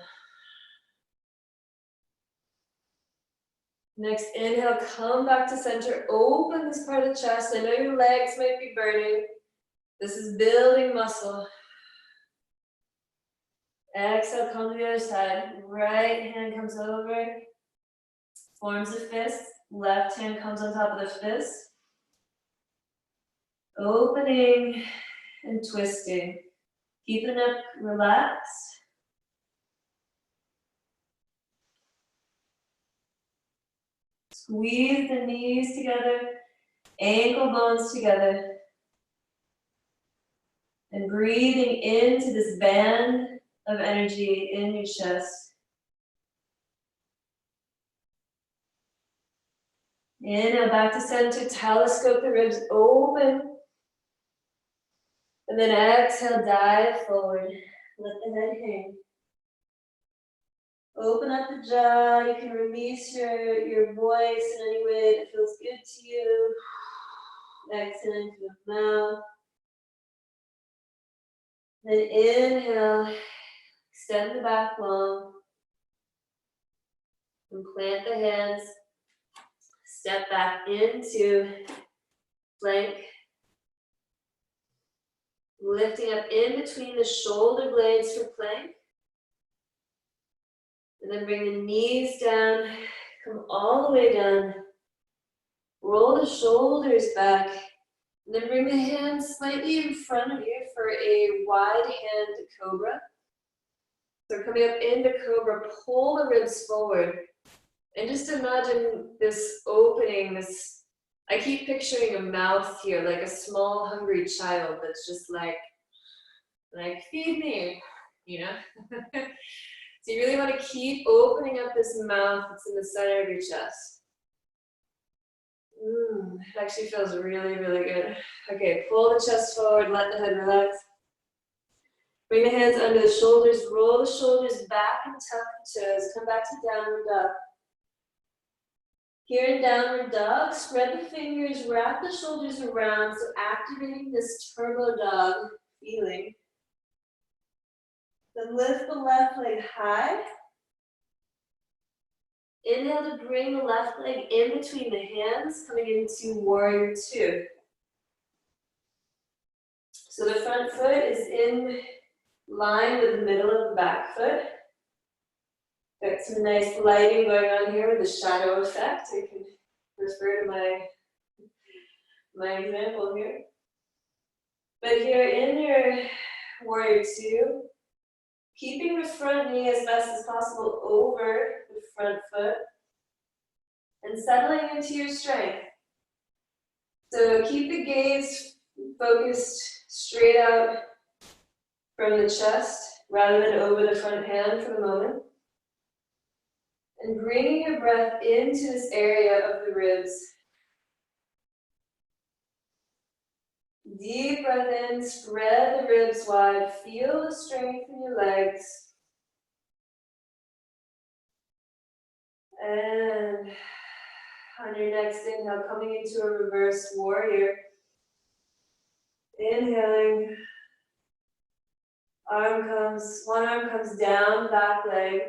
Next inhale, come back to center. Open this part of the chest. I know your legs might be burning. This is building muscle. Exhale, come to the other side. Right hand comes over, forms a fist. Left hand comes on top of the fist. Opening and twisting. Keep the neck relaxed. Squeeze the knees together, ankle bones together. And breathing into this band of energy in your chest. Inhale back to center, telescope the ribs open. And then exhale, dive forward. Let the head hang. Open up the jaw. You can release your voice in any way that feels good to you. Exhale into the mouth. Then inhale, extend the back long. And plant the hands. Step back into plank. Lifting up in between the shoulder blades for plank. And then bring the knees down, come all the way down. Roll the shoulders back. And then bring the hands slightly in front of you for a wide hand cobra. So coming up into cobra, pull the ribs forward. And just imagine this opening, I keep picturing a mouth here, like a small hungry child that's just like feed me, you know? So you really want to keep opening up this mouth that's in the center of your chest. It actually feels really, really good. Okay, pull the chest forward, let the head relax. Bring the hands under the shoulders, roll the shoulders back and tuck the toes. Come back to downward dog. Here in downward dog, spread the fingers, wrap the shoulders around, so activating this turbo dog feeling. Then lift the left leg high. Inhale to bring the left leg in between the hands, coming into warrior two. So the front foot is in line with the middle of the back foot. Got some nice lighting going on here with the shadow effect. I can refer to my example here. But here in your warrior two, keeping the front knee as best as possible over the front foot and settling into your strength. So keep the gaze focused straight out from the chest rather than over the front hand for the moment. And bringing your breath into this area of the ribs. Deep breath in, spread the ribs wide, feel the strength in your legs. And on your next inhale, coming into a reverse warrior. Inhaling, one arm comes down, back leg.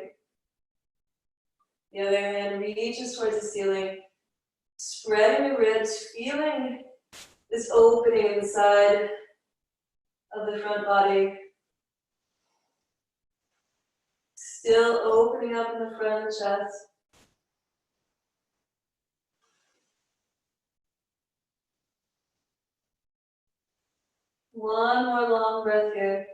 The other hand reaches towards the ceiling. Spreading the ribs, feeling this opening in the side of the front body. Still opening up in the front of the chest. One more long breath here.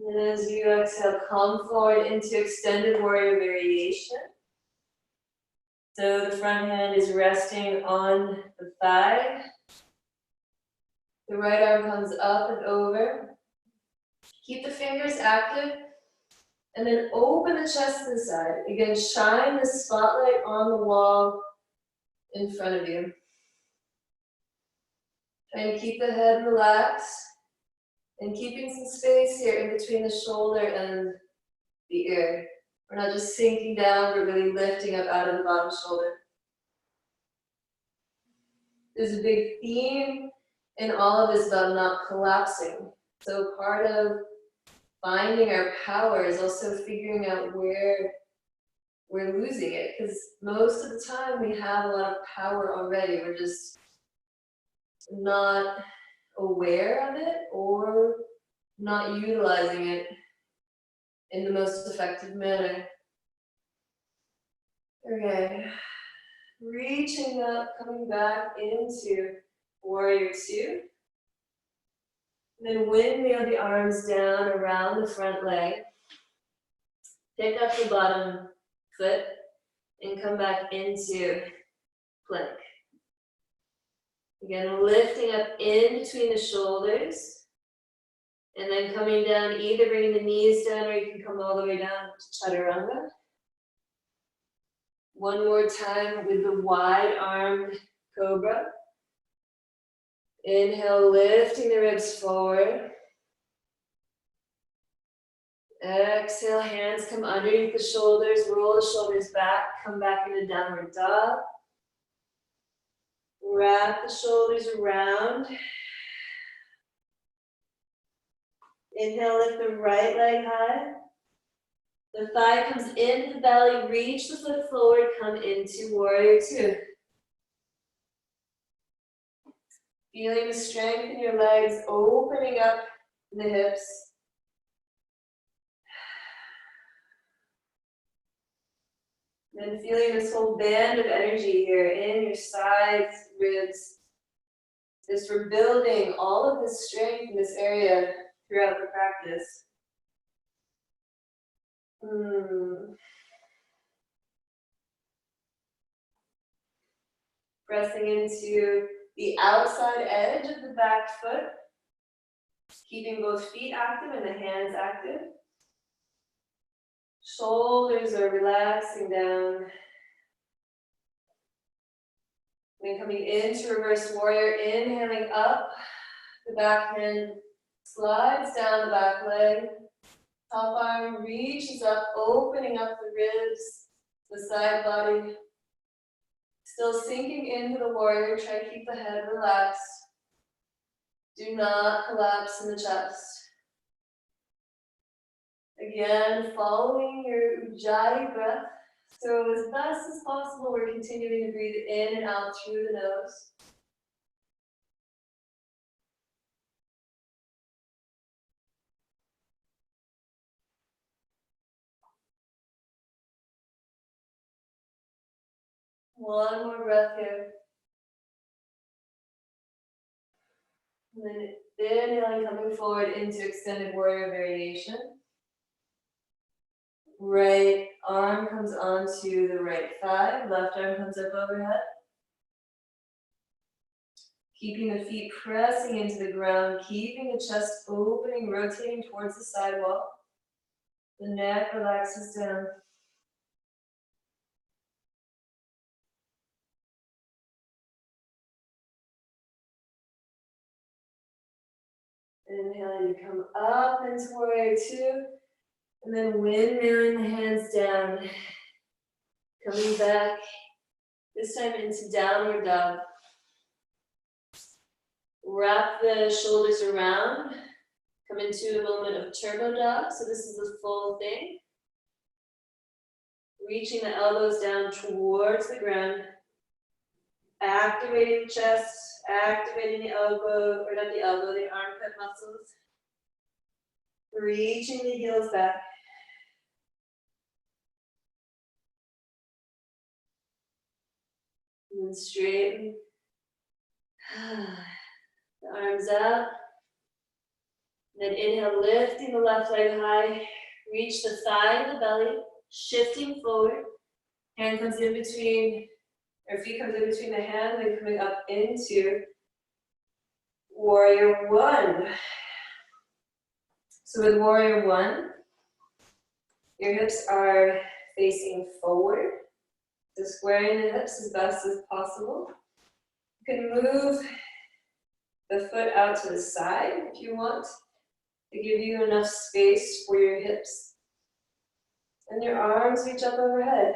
And as you exhale, come forward into extended warrior variation. So the front hand is resting on the thigh. The right arm comes up and over. Keep the fingers active. And then open the chest to the side. Again, shine the spotlight on the wall in front of you. Trying to keep the head relaxed. And keeping some space here in between the shoulder and the ear. We're not just sinking down, we're really lifting up out of the bottom shoulder. There's a big theme in all of this about not collapsing. So part of finding our power is also figuring out where we're losing it. Because most of the time we have a lot of power already. We're just not aware of it or not utilizing it in the most effective manner. Okay, reaching up, coming back into warrior two. And then windmill the arms down around the front leg. Pick up the bottom foot and come back into plank. Again, lifting up in between the shoulders. And then coming down, either bringing the knees down or you can come all the way down to chaturanga. One more time with the wide-armed cobra. Inhale, lifting the ribs forward. Exhale, hands come underneath the shoulders, roll the shoulders back, come back into downward dog. Wrap the shoulders around. Inhale, lift the right leg high. The thigh comes into the belly, reach the foot forward, come into warrior two. Feeling the strength in your legs, opening up the hips. Then feeling this whole band of energy here in your sides, ribs. Just we're building all of this strength in this area throughout the practice. Pressing into the outside edge of the back foot. Keeping both feet active and the hands active. Shoulders are relaxing down. Then coming into reverse warrior, inhaling up. The back hand slides down the back leg. Top arm reaches up, opening up the ribs, the side body. Still sinking into the warrior, try to keep the head relaxed. Do not collapse in the chest. Again, following your Ujjayi breath. So as best as possible, we're continuing to breathe in and out through the nose. One more breath here. And then inhaling, coming forward into extended warrior variation. Right arm comes onto the right thigh, left arm comes up overhead. Keeping the feet pressing into the ground, keeping the chest opening, rotating towards the sidewall. The neck relaxes down. Inhale, you come up into warrior two, and then windmilling the hands down. Coming back, this time into downward dog. Wrap the shoulders around. Come into a moment of turbo dog, so this is the full thing. Reaching the elbows down towards the ground. Activating the chest, activating the elbow, or not the elbow, the armpit muscles. Reaching the heels back. And then straighten. The arms out. Then inhale, lifting the left leg high. Reach the thigh and the belly, shifting forward. Hand comes in between, or feet comes in between the hand, and coming up into warrior one. So with warrior one, your hips are facing forward. So squaring the hips as best as possible. You can move the foot out to the side if you want to give you enough space for your hips. And your arms reach up overhead.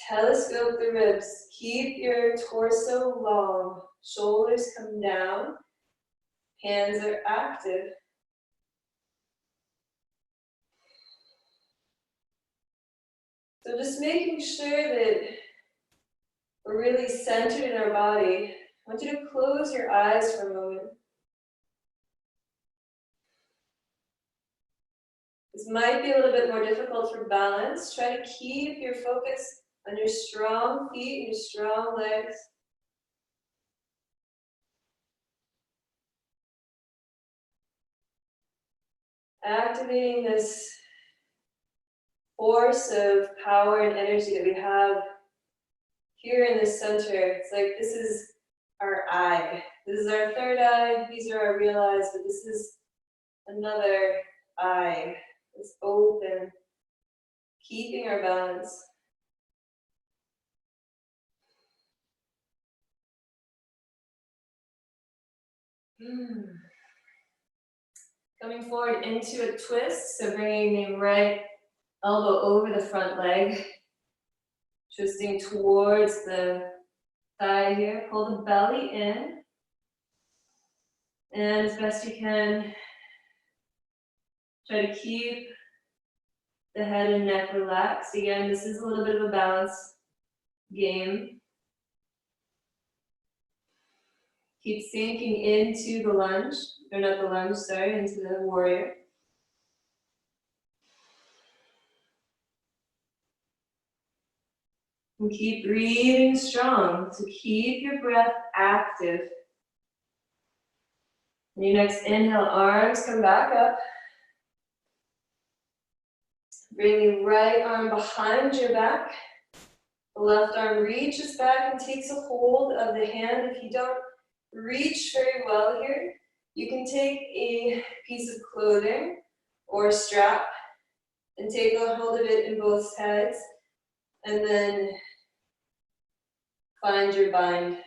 Telescope the ribs. Keep your torso long. Shoulders come down. Hands are active. So just making sure that we're really centered in our body. I want you to close your eyes for a moment. This might be a little bit more difficult for balance. Try to keep your focus on your strong feet and your strong legs. Activating this force of power and energy that we have here in this center. It's like this is our eye. This is our third eye. These are our real eyes, but this is another eye. It's open, keeping our balance. Coming forward into a twist, so bringing the right elbow over the front leg, twisting towards the thigh here. Pull the belly in, and as best you can, try to keep the head and neck relaxed. Again, this is a little bit of a balance game. Keep sinking into the lunge, or not the lunge, sorry, into the warrior. And keep breathing strong, so keep your breath active. And your next inhale, arms come back up. Bring the right arm behind your back. The left arm reaches back and takes a hold of the hand. If you don't reach very well here, you can take a piece of clothing or a strap and take a hold of it in both sides, and then find your bind.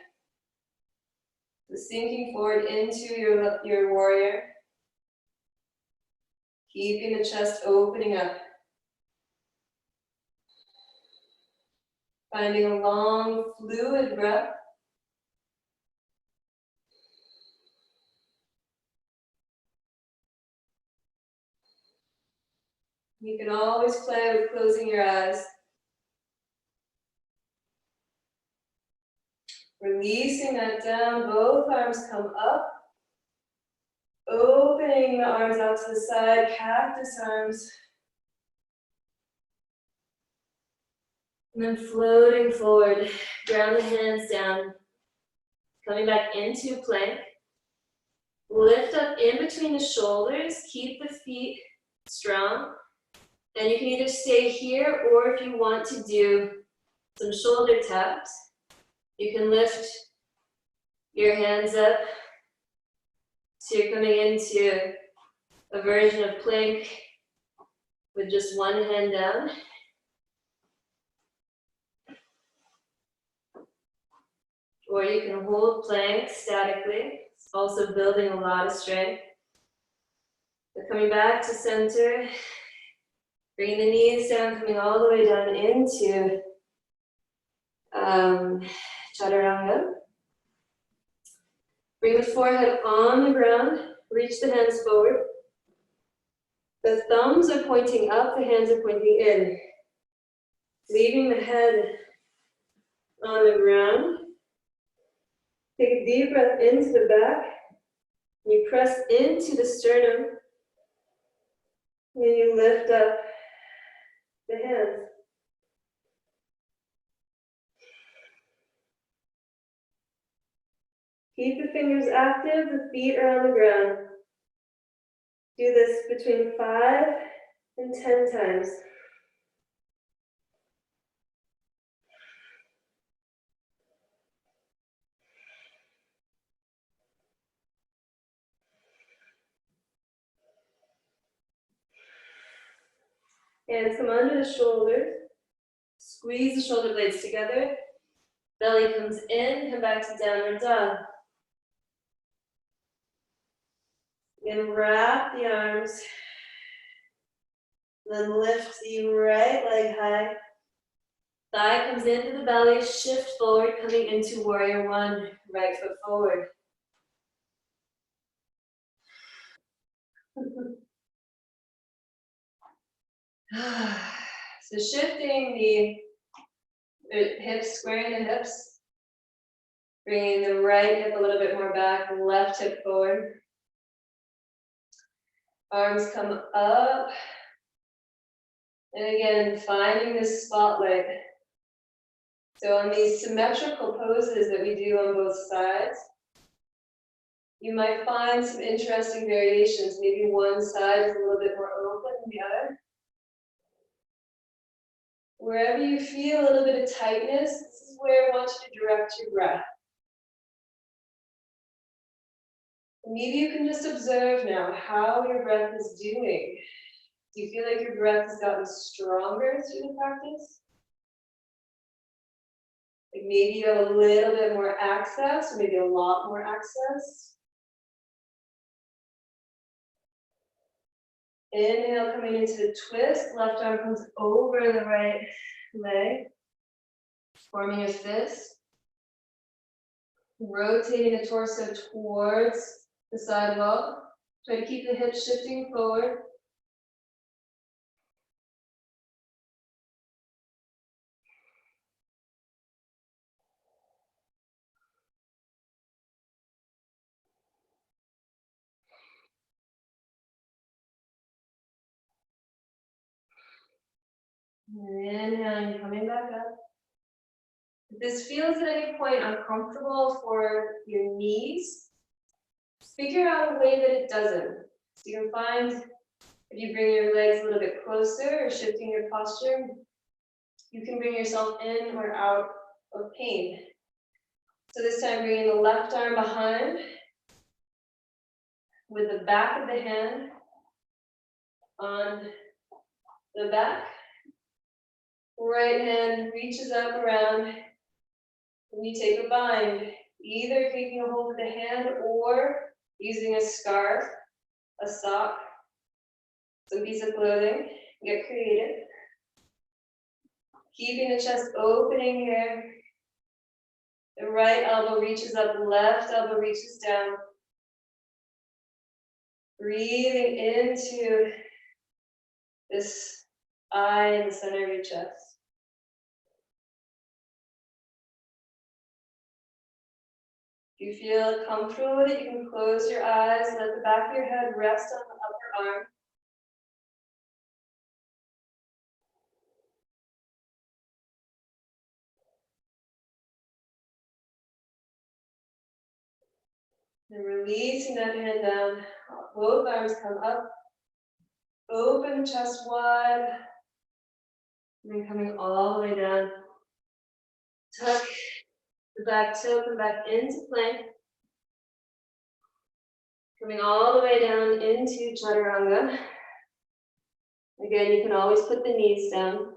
So sinking forward into your warrior, keeping the chest opening up. Finding a long, fluid breath. You can always play with closing your eyes. Releasing that down, both arms come up. Opening the arms out to the side, cactus arms. And then floating forward, ground the hands down. Coming back into plank. Lift up in between the shoulders, keep the feet strong. And you can either stay here, or if you want to do some shoulder taps, you can lift your hands up. So you're coming into a version of plank with just one hand down. Or you can hold plank statically. It's also building a lot of strength. But coming back to center, bringing the knees down, coming all the way down into chaturanga. Bring the forehead on the ground, reach the hands forward. The thumbs are pointing up, the hands are pointing in. Leaving the head on the ground. Take a deep breath into the back. You press into the sternum. And you lift up the hands. Keep the fingers active, the feet are on the ground. Do this between 5 and 10 times. Hands come under the shoulders. Squeeze the shoulder blades together. Belly comes in, come back to downward dog. Then wrap the arms. Then lift the right leg high. Thigh comes into the belly, shift forward, coming into warrior one, right foot forward. So shifting the hips, squaring the hips, bringing the right hip a little bit more back, left hip forward. Arms come up, And again, finding this spotlight. So on these symmetrical poses that we do on both sides, you might find some interesting variations. Maybe one side is a little bit more open than the other. Wherever you feel a little bit of tightness, this is where I want you to direct your breath. Maybe you can just observe now how your breath is doing. Do you feel like your breath has gotten stronger through the practice? Like maybe you have a little bit more access, or maybe a lot more access. Inhale, coming into the twist. Left arm comes over the right leg, forming a fist. Rotating the torso towards the side wall. Try to keep the hips shifting forward. Inhaling, coming back up. If this feels at any point uncomfortable for your knees, figure out a way that it doesn't. So you can find, if you bring your legs a little bit closer or shifting your posture, you can bring yourself in or out of pain. So this time bringing the left arm behind with the back of the hand on the back. Right hand reaches up around, and you take a bind, either taking a hold of the hand or using a scarf, a sock, some piece of clothing. Get creative. Keeping the chest opening here. The right elbow reaches up, left elbow reaches down. Breathing into this eye in the center of your chest. If you feel comfortable with it, you can close your eyes, let the back of your head rest on the upper arm. And releasing that hand down, both arms come up, open the chest wide, and then coming all the way down. Tuck the back toe, come back into plank. Coming all the way down into chaturanga. Again, you can always put the knees down.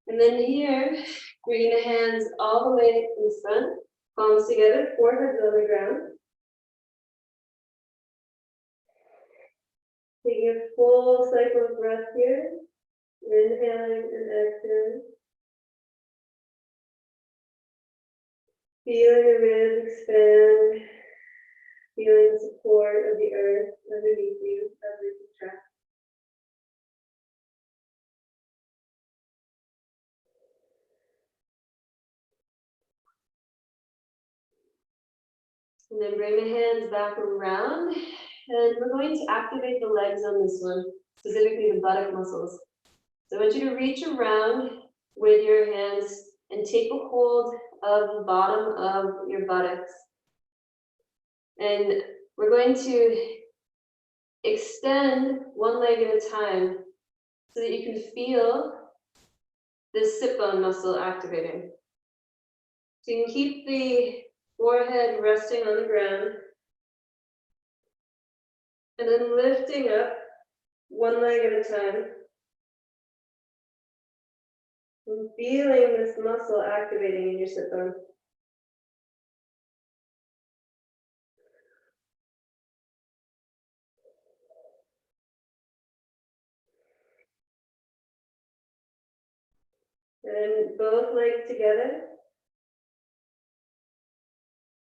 And then here, bringing the hands all the way in front, palms together, foreheads on the ground. Taking a full cycle of breath here. Inhaling and exhaling. Feeling the ribs expand. Feeling the support of the earth underneath you as we contract. And then bring the hands back around. And we're going to activate the legs on this one, specifically the buttock muscles. So I want you to reach around with your hands and take a hold of the bottom of your buttocks. And we're going to extend one leg at a time so that you can feel this sit bone muscle activating. So you can keep the forehead resting on the ground and then lifting up one leg at a time. And feeling this muscle activating in your sit bone. And both legs together.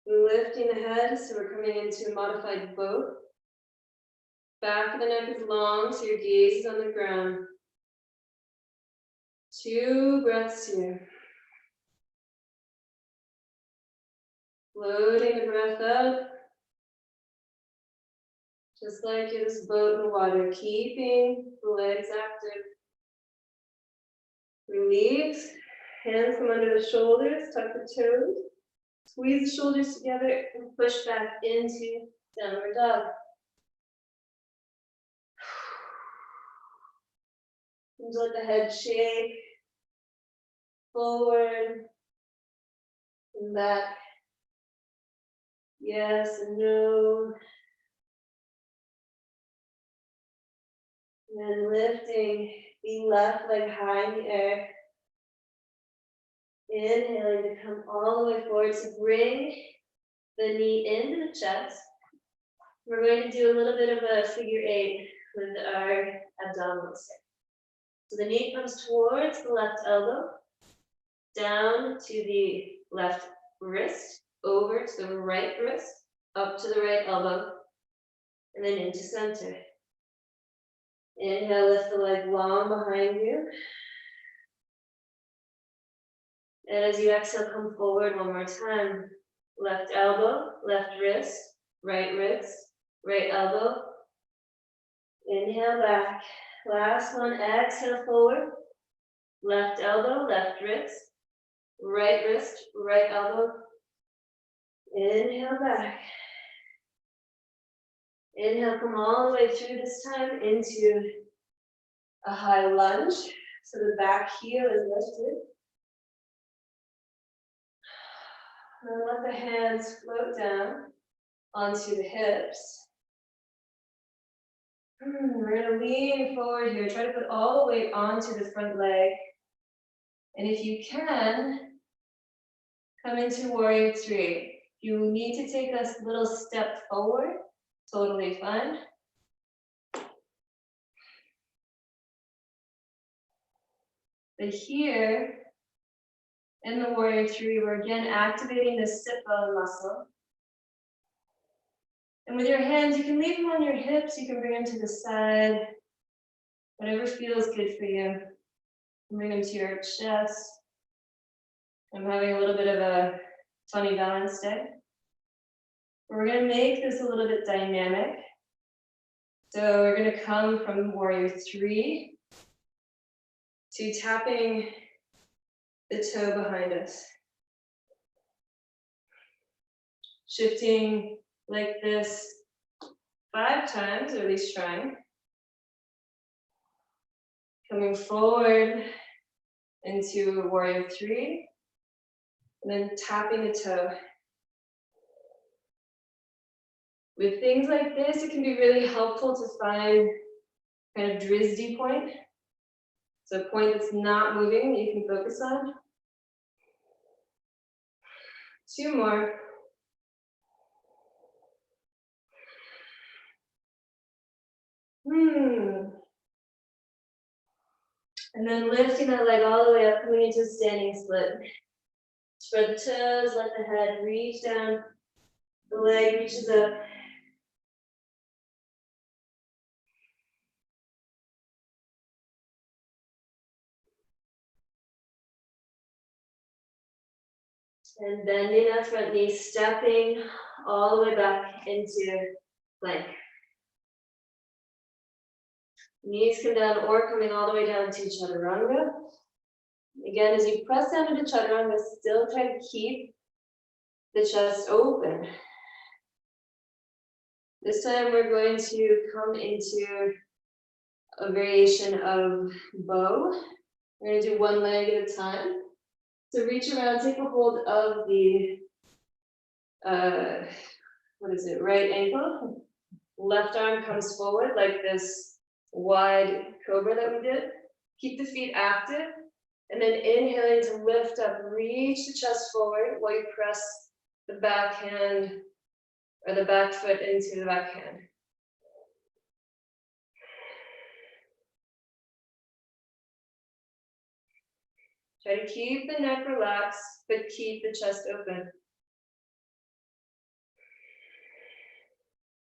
Lifting the head, so we're coming into modified boat. Back of the neck is long, so your gaze is on the ground. 2 breaths here. Floating the breath up. Just like you're this boat in the water, keeping the legs active. Release. Hands come under the shoulders, tuck the toes. Squeeze the shoulders together and push back into downward dog. And let the head shake forward and back. Yes and no. And then lifting the left leg high in the air. Inhaling to come all the way forward to bring the knee into the chest. We're going to do a little bit of a figure eight with our abdominals. So the knee comes towards the left elbow, down to the left wrist, over to the right wrist, up to the right elbow, and then into center. Inhale, lift the leg long behind you. And as you exhale, come forward one more time. Left elbow, left wrist, right elbow. Inhale back. Last one, exhale forward. Left elbow, left wrist, right elbow. Inhale back. Inhale, come all the way through this time into a high lunge. So the back heel is lifted. And let the hands float down onto the hips. We're going to lean forward here. Try to put all the weight onto the front leg. And if you can, come into warrior three. You need to take a little step forward. Totally fine. But here, in the warrior three, we're again activating the sit bone muscle. And with your hands, you can leave them on your hips, you can bring them to the side, whatever feels good for you. Bring them to your chest. I'm having a little bit of a funny balance day. We're going to make this a little bit dynamic. So we're going to come from warrior three to tapping the toe behind us. Shifting like this 5 times, or at least trying. Coming forward into warrior three, and then tapping the toe. With things like this, it can be really helpful to find kind of drizzy point. So a point that's not moving that you can focus on. 2 more. And then lifting that leg all the way up, coming into a standing split. Spread the toes, let the head reach down. The leg reaches up. And bending that front knee, stepping all the way back into plank. Knees come down or coming all the way down to chaturanga. Again, as you press down into chaturanga, still try to keep the chest open. This time we're going to come into a variation of bow. We're going to do one leg at a time. So reach around, take a hold of the, right ankle. Left arm comes forward like this wide cobra that we did. Keep the feet active. And then inhaling to lift up, reach the chest forward while you press the back hand or the back foot into the back hand. Try to keep the neck relaxed, but keep the chest open.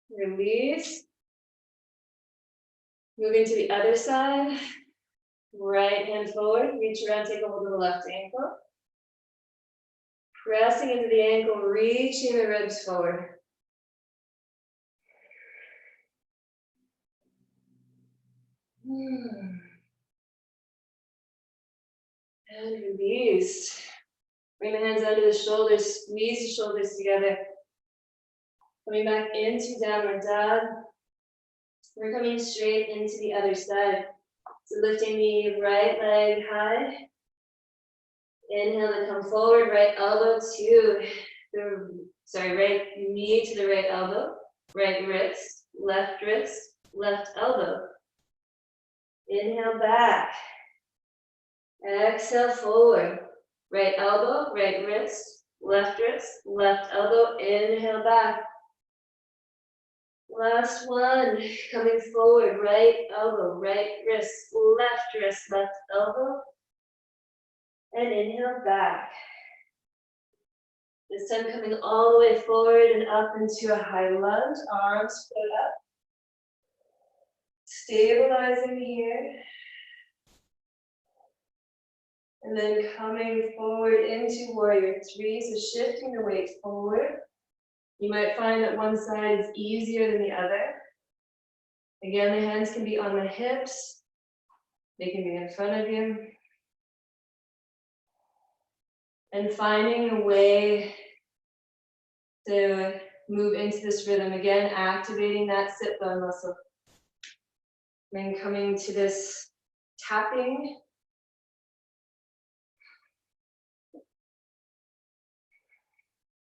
Release. Moving to the other side. Right hand forward, reach around, take a hold of the left ankle. Pressing into the ankle, reaching the ribs forward. and release. Bring the hands under the shoulders, squeeze the shoulders together. Coming back into downward dog. We're coming straight into the other side. So lifting the right leg high. Inhale to come forward, right elbow to the, right knee to the right elbow, right wrist, left elbow. Inhale back. Exhale forward. Right elbow, right wrist, left elbow. Inhale back. Last one, coming forward, right elbow, right wrist, left elbow. And inhale back. This time coming all the way forward and up into a high lunge, arms put up. Stabilizing here. And then coming forward into warrior three, so shifting the weight forward. You might find that one side is easier than the other. Again, the hands can be on the hips. They can be in front of you. And finding a way to move into this rhythm. Again, activating that sit bone muscle. Then coming to this tapping.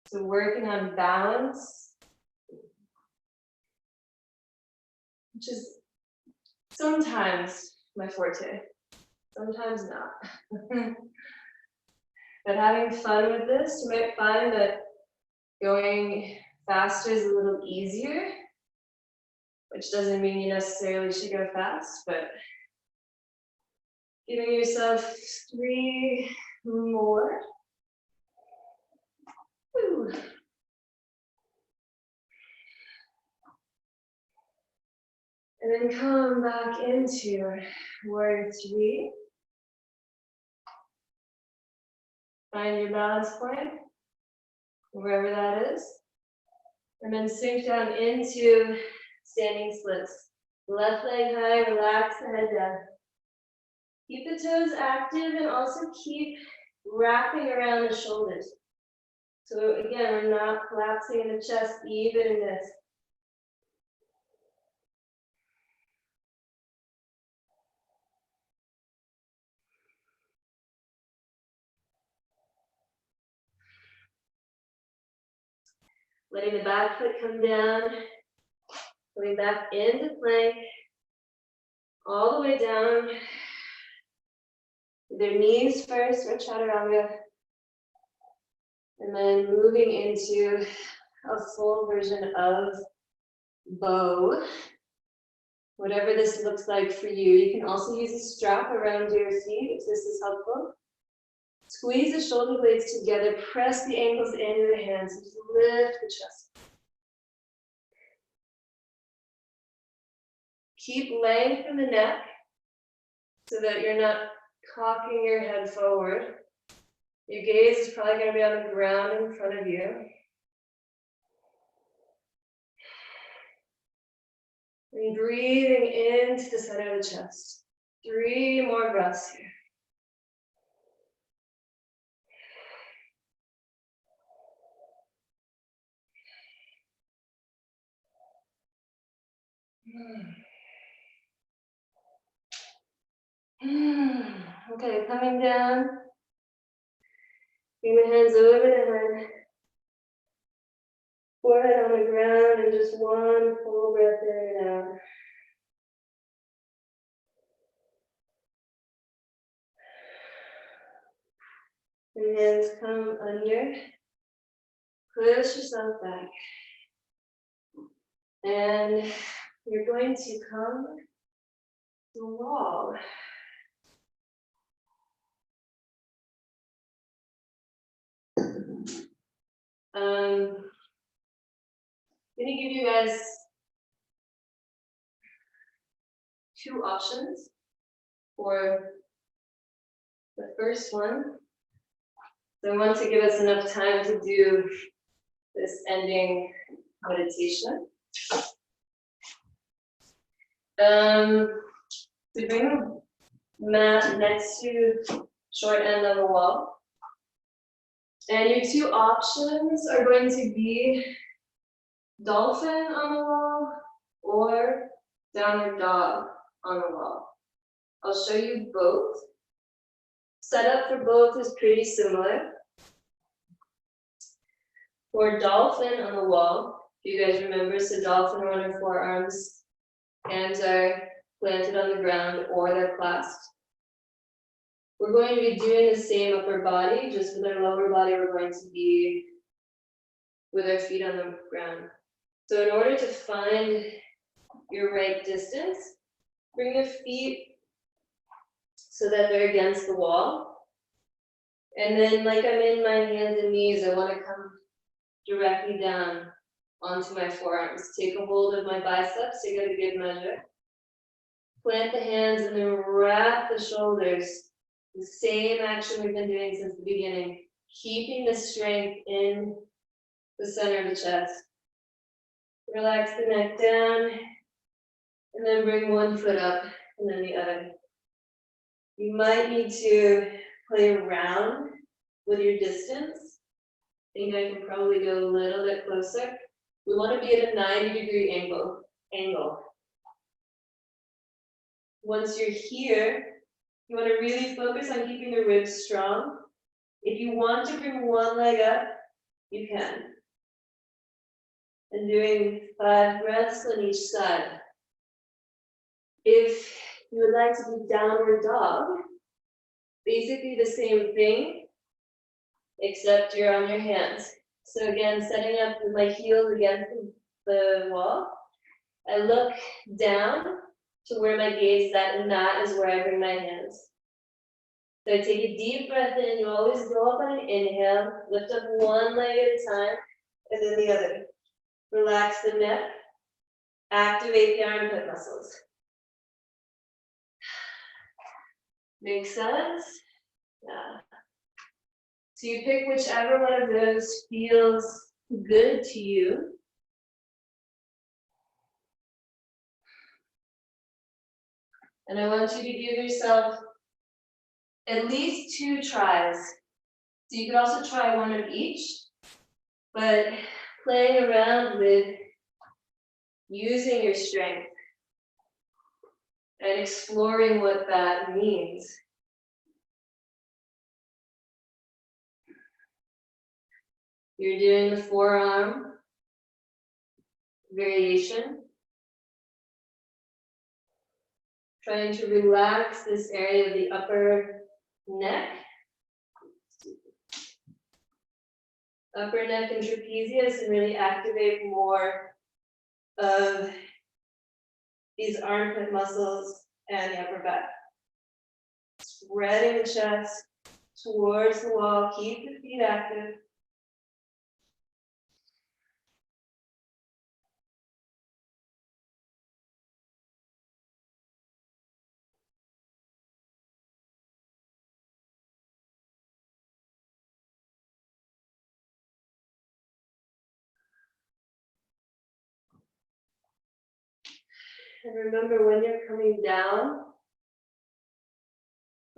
So working on balance, which is sometimes my forte, sometimes not. But having fun with this, you might find that going faster is a little easier, which doesn't mean you necessarily should go fast, but giving yourself 3 more. Woo. And then come back into warrior three. Find your balance point, wherever that is. And then sink down into standing splits. Left leg high, relax the head down. Keep the toes active and also keep wrapping around the shoulders. So again, we're not collapsing in the chest even in this. Letting the back foot come down, coming back into plank, all the way down. Their knees first or chaturanga, and then moving into a full version of bow. Whatever this looks like for you. You can also use a strap around your feet if this is helpful. Squeeze the shoulder blades together, press the ankles into the hands, just lift the chest. Keep length in the neck so that you're not cocking your head forward. Your gaze is probably going to be on the ground in front of you. And breathing into the center of the chest. 3 more breaths here. Okay, coming down. Bring the hands over the head. Forehead on the ground and just one full breath in and out. And hands come under. Push yourself back. And you're going to come to the wall. I'm going to give you guys 2 options for the first one. So I want to give us enough time to do this ending meditation. So bring the mat next to short end on the wall. And your two options are going to be dolphin on the wall or downward dog on the wall. I'll show you both. Setup for both is pretty similar. For dolphin on the wall, if you guys remember, so dolphin are on our forearms, hands are planted on the ground or they're clasped. We're going to be doing the same upper body, just with our lower body, we're going to be with our feet on the ground. So in order to find your right distance, bring your feet so that they're against the wall. And then like I'm in my hands and knees, I want to come directly down onto my forearms. Take a hold of my biceps, you get a good measure. Plant the hands and then wrap the shoulders. The same action we've been doing since the beginning, keeping the strength in the center of the chest. Relax the neck down, and then bring one foot up, and then the other. You might need to play around with your distance. I think I can probably go a little bit closer. We want to be at a 90-degree angle. Once you're here, you want to really focus on keeping the ribs strong. If you want to bring one leg up, you can. And doing 5 breaths on each side. If you would like to do downward dog, basically the same thing, except you're on your hands. So again, setting up with my heels against the wall. I look down to where my gaze is at, and that is where I bring my hands. So take a deep breath in. You always go up on an inhale, lift up one leg at a time, and then the other. Relax the neck, activate the armpit muscles. Make sense? Yeah. So you pick whichever one of those feels good to you. And I want you to give yourself at least 2 tries. So you could also try one of each, but playing around with using your strength and exploring what that means. You're doing the forearm variation. Trying to relax this area of the upper neck. Upper neck and trapezius, and really activate more of these armpit muscles and the upper back. Spreading the chest towards the wall, keep the feet active. And remember, when you're coming down,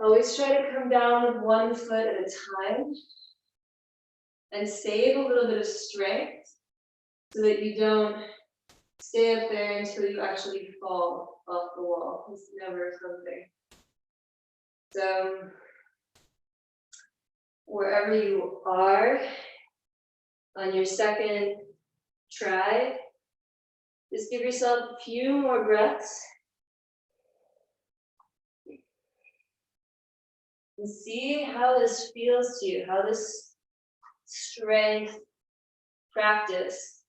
always try to come down with one foot at a time and save a little bit of strength so that you don't stay up there until you actually fall off the wall. It's never something. So wherever you are on your second try, just give yourself a few more breaths. And see how this feels to you, how this strength practice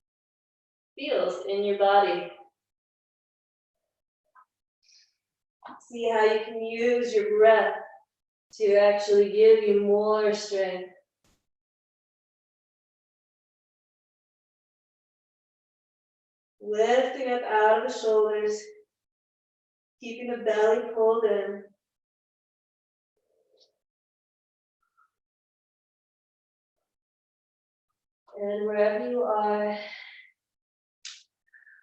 feels in your body. See how you can use your breath to actually give you more strength. Lifting up out of the shoulders, keeping the belly pulled in. And wherever you are,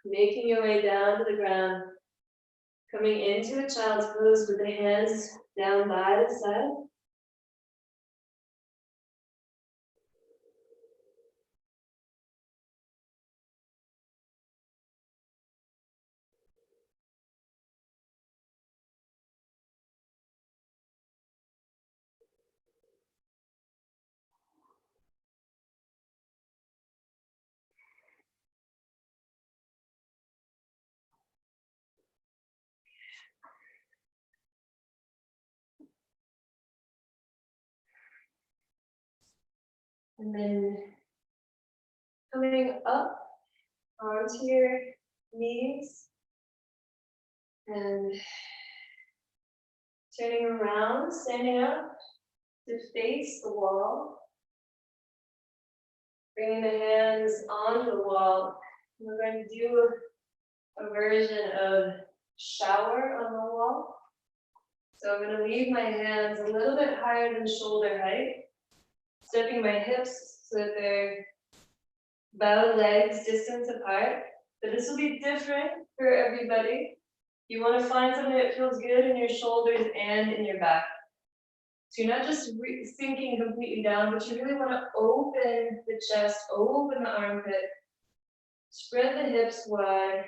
making your way down to the ground, coming into a child's pose with the hands down by the side. And then coming up onto your knees and turning around, standing up to face the wall. Bringing the hands onto the wall. We're going to do a version of shower on the wall. So I'm going to leave my hands a little bit higher than shoulder height, stepping my hips so that they're about legs distance apart. But this will be different for everybody. You want to find something that feels good in your shoulders and in your back. So you're not just sinking completely down, but you really want to open the chest, open the armpit, spread the hips wide.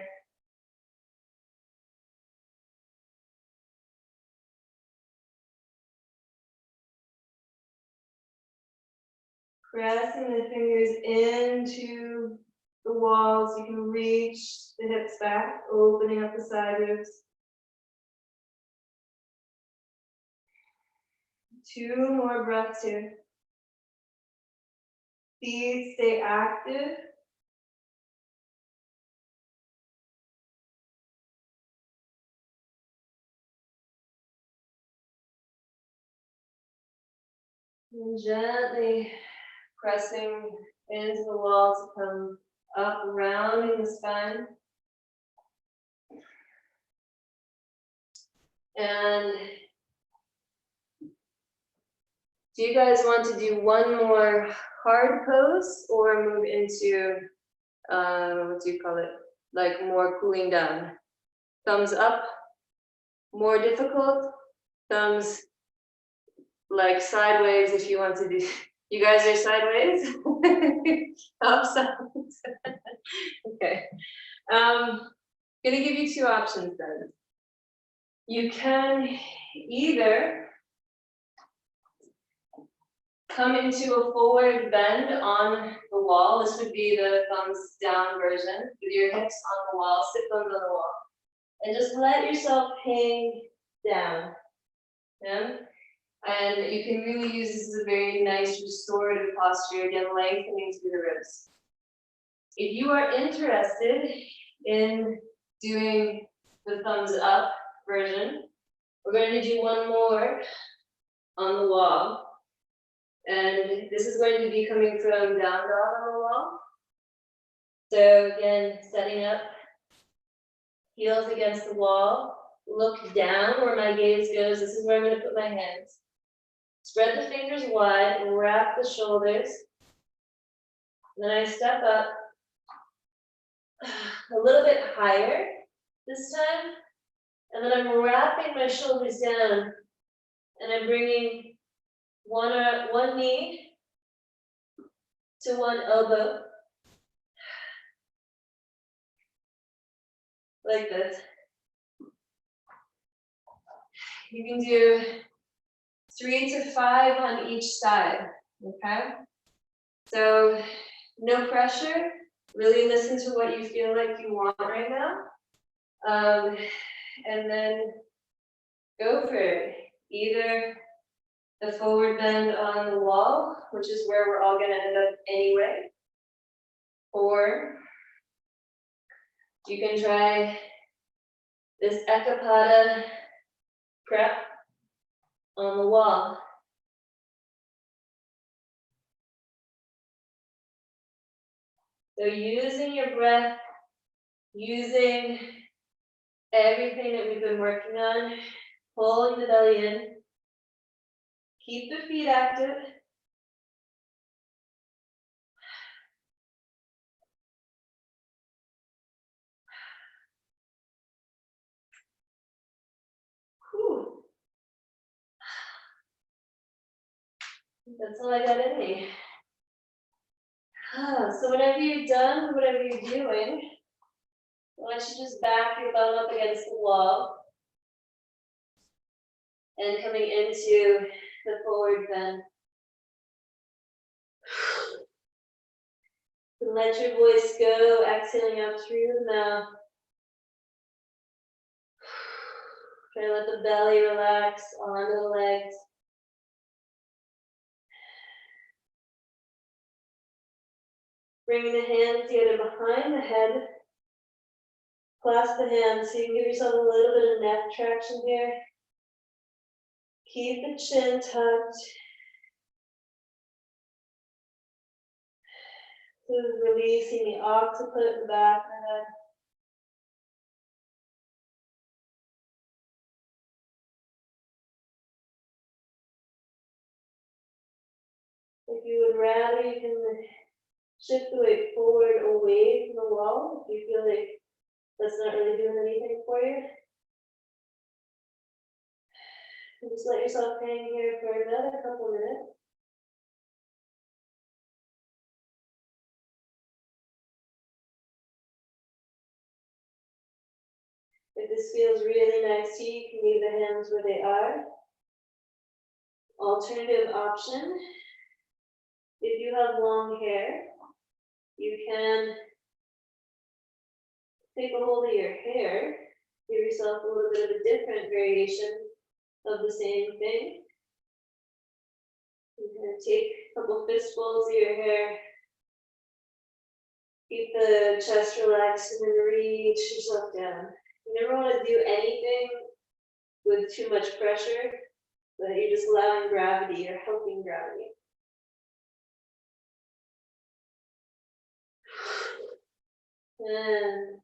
Pressing the fingers into the walls, you can reach the hips back, opening up the side ribs. 2 more breaths here. Feet stay active. And gently pressing into the wall to come up, rounding the spine. And do you guys want to do one more hard pose or move into, what do you call it? Like more cooling down? Thumbs up, more difficult. Thumbs like sideways if you want to do. You guys are sideways? Thumbs up. Okay. Gonna give you 2 options then. You can either come into a forward bend on the wall. This would be the thumbs down version with your hips on the wall, sit bones on the wall. And just let yourself hang down. Yeah? And you can really use this as a very nice restorative posture, again, lengthening through the ribs. If you are interested in doing the thumbs up version, we're going to do one more on the wall. And this is going to be coming from down dog on the wall. So again, setting up, heels against the wall, look down where my gaze goes. This is where I'm going to put my hands. Spread the fingers wide, wrap the shoulders. Then I step up a little bit higher this time. And then I'm wrapping my shoulders down and I'm bringing one knee to one elbow. Like this. You can do 3 to 5 on each side, okay? So no pressure, really listen to what you feel like you want right now. And then go for it. Either the forward bend on the wall, which is where we're all gonna end up anyway, or you can try this Ekapada prep on the wall. So using your breath, using everything that we've been working on, pulling the belly in, keep the feet active. Whew. That's all I got in me. So whenever you're done, whatever you're doing, I want you to just back your bum up against the wall and coming into the forward bend. And let your voice go, exhaling out through the mouth. Try to let the belly relax onto the legs. Bringing the hands together behind the head. Clasp the hands so you can give yourself a little bit of neck traction here. Keep the chin tucked. This is releasing the occiput in the back of the head. If you would rather, you can shift the weight forward away from the wall if you feel like that's not really doing anything for you. And just let yourself hang here for another couple minutes. If this feels really nice to you, you can leave the hands where they are. Alternative option, if you have long hair, you can take a hold of your hair, give yourself a little bit of a different variation of the same thing. You're going to take a couple fistfuls of your hair, keep the chest relaxed, and then reach yourself down. You never want to do anything with too much pressure, but you're just allowing gravity, you're helping gravity. And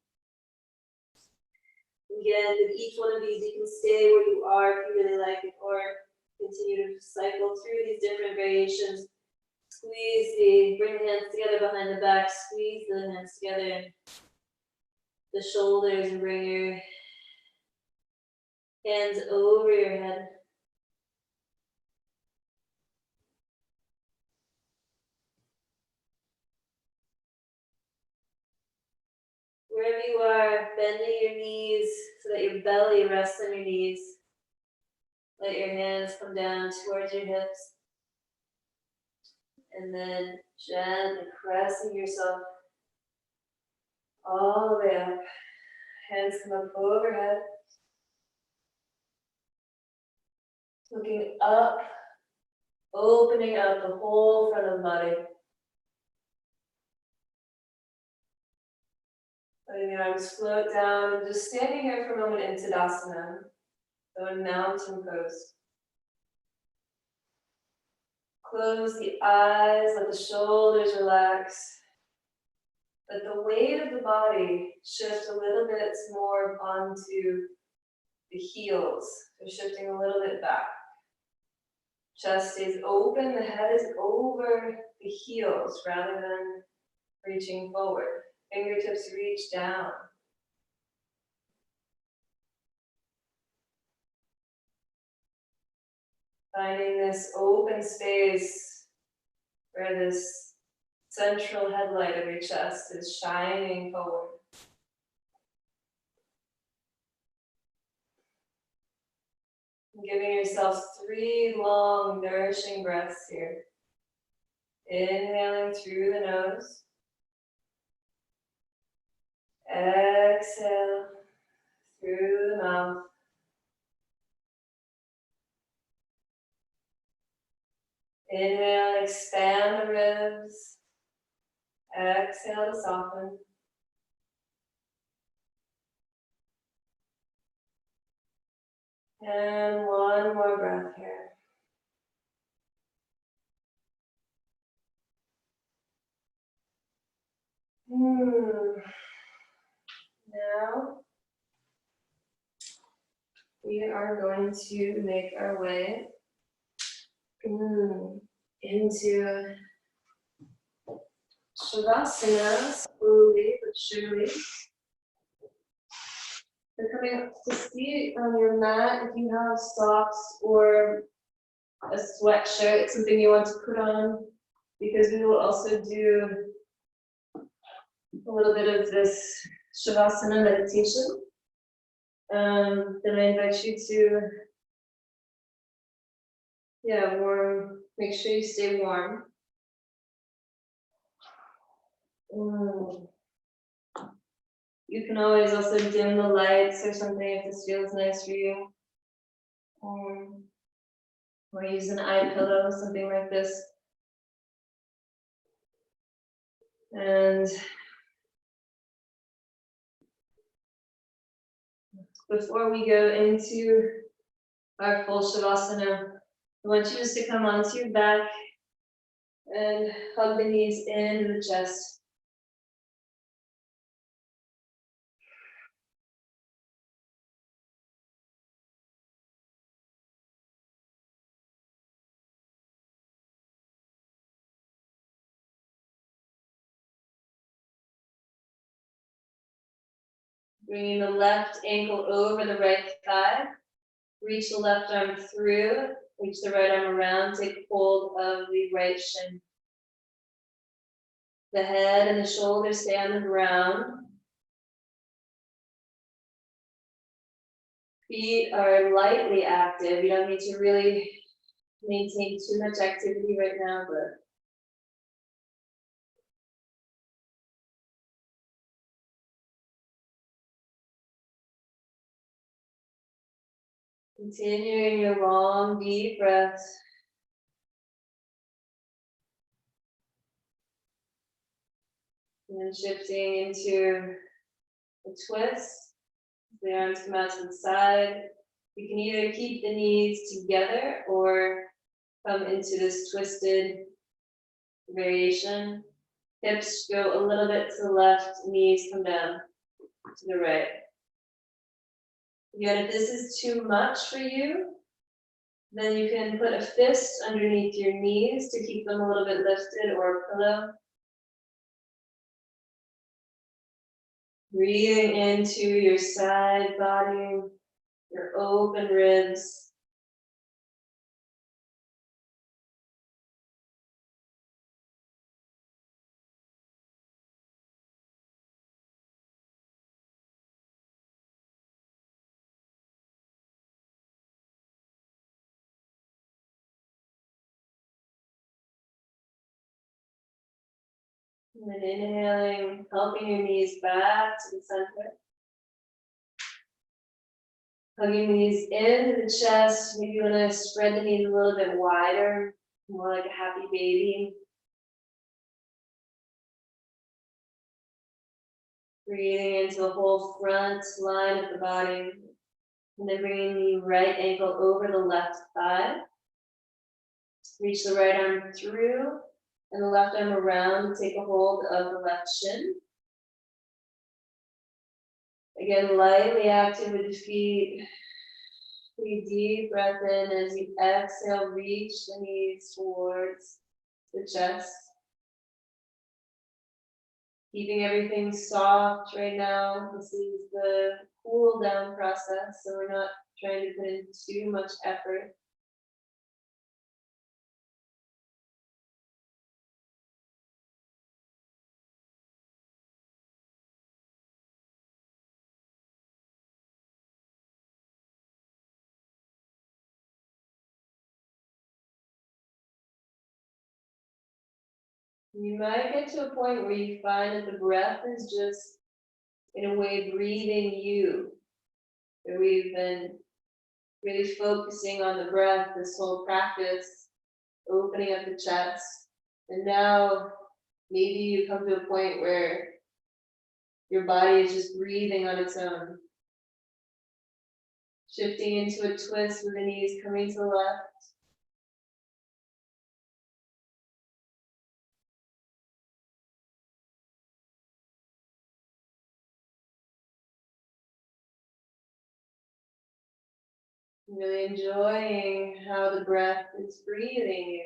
again, with each one of these, you can stay where you are if you really like it, or continue to cycle through these different variations. Bring the hands together behind the back, squeeze the hands together in the shoulders, and bring your hands over your head. Wherever you are, bending your knees so that your belly rests on your knees. Let your hands come down towards your hips. And then gently pressing yourself all the way up. Hands come up overhead. Looking up, opening up the whole front of the body. Letting the arms float down, and just standing here for a moment in Tadasana, so in mountain pose. Close the eyes, let the shoulders relax. Let the weight of the body shift a little bit more onto the heels. So shifting a little bit back. Chest stays open, the head is over the heels rather than reaching forward. Fingertips reach down. Finding this open space where this central headlight of your chest is shining forward. And giving yourself 3 long, nourishing breaths here. Inhaling through the nose. Exhale through the mouth. Inhale, expand the ribs. Exhale to soften. And one more breath here. Now, we are going to make our way into Savasana, slowly but surely. You're coming up to seat on your mat. If you have socks or a sweatshirt, something you want to put on, because we will also do a little bit of this Shavasana meditation. Then I invite you to, make sure you stay warm. You can always also dim the lights or something if this feels nice for you. Or use an eye pillow, something like this. And before we go into our full Shavasana, I want you just to come onto your back and hug the knees into the chest. Bringing the left ankle over the right thigh. Reach the left arm through, reach the right arm around, take hold of the right shin. The head and the shoulders stay on the ground. Feet are lightly active. You don't need to really maintain too much activity right now, but continuing your long, deep breaths. And shifting into a twist. The arms come out to the side. You can either keep the knees together or come into this twisted variation. Hips go a little bit to the left, knees come down to the right. Again, if this is too much for you, then you can put a fist underneath your knees to keep them a little bit lifted, or a pillow. Breathing into your side body, your open ribs. And then inhaling, helping your knees back to the center. Hugging the knees into the chest. Maybe you want to spread the knees a little bit wider, more like a happy baby. Breathing into the whole front line of the body. And then bringing the right ankle over the left thigh. Reach the right arm through and the left arm around to take a hold of the left shin. Again, lightly active with the feet. Take a deep breath in as you exhale, reach the knees towards the chest. Keeping everything soft right now. This is the cool down process, so we're not trying to put in too much effort. You might get to a point where you find that the breath is just, in a way, breathing you. That we've been really focusing on the breath this whole practice, opening up the chest. And now maybe you come to a point where your body is just breathing on its own. Shifting into a twist with the knees coming to the left. Really enjoying how the breath is breathing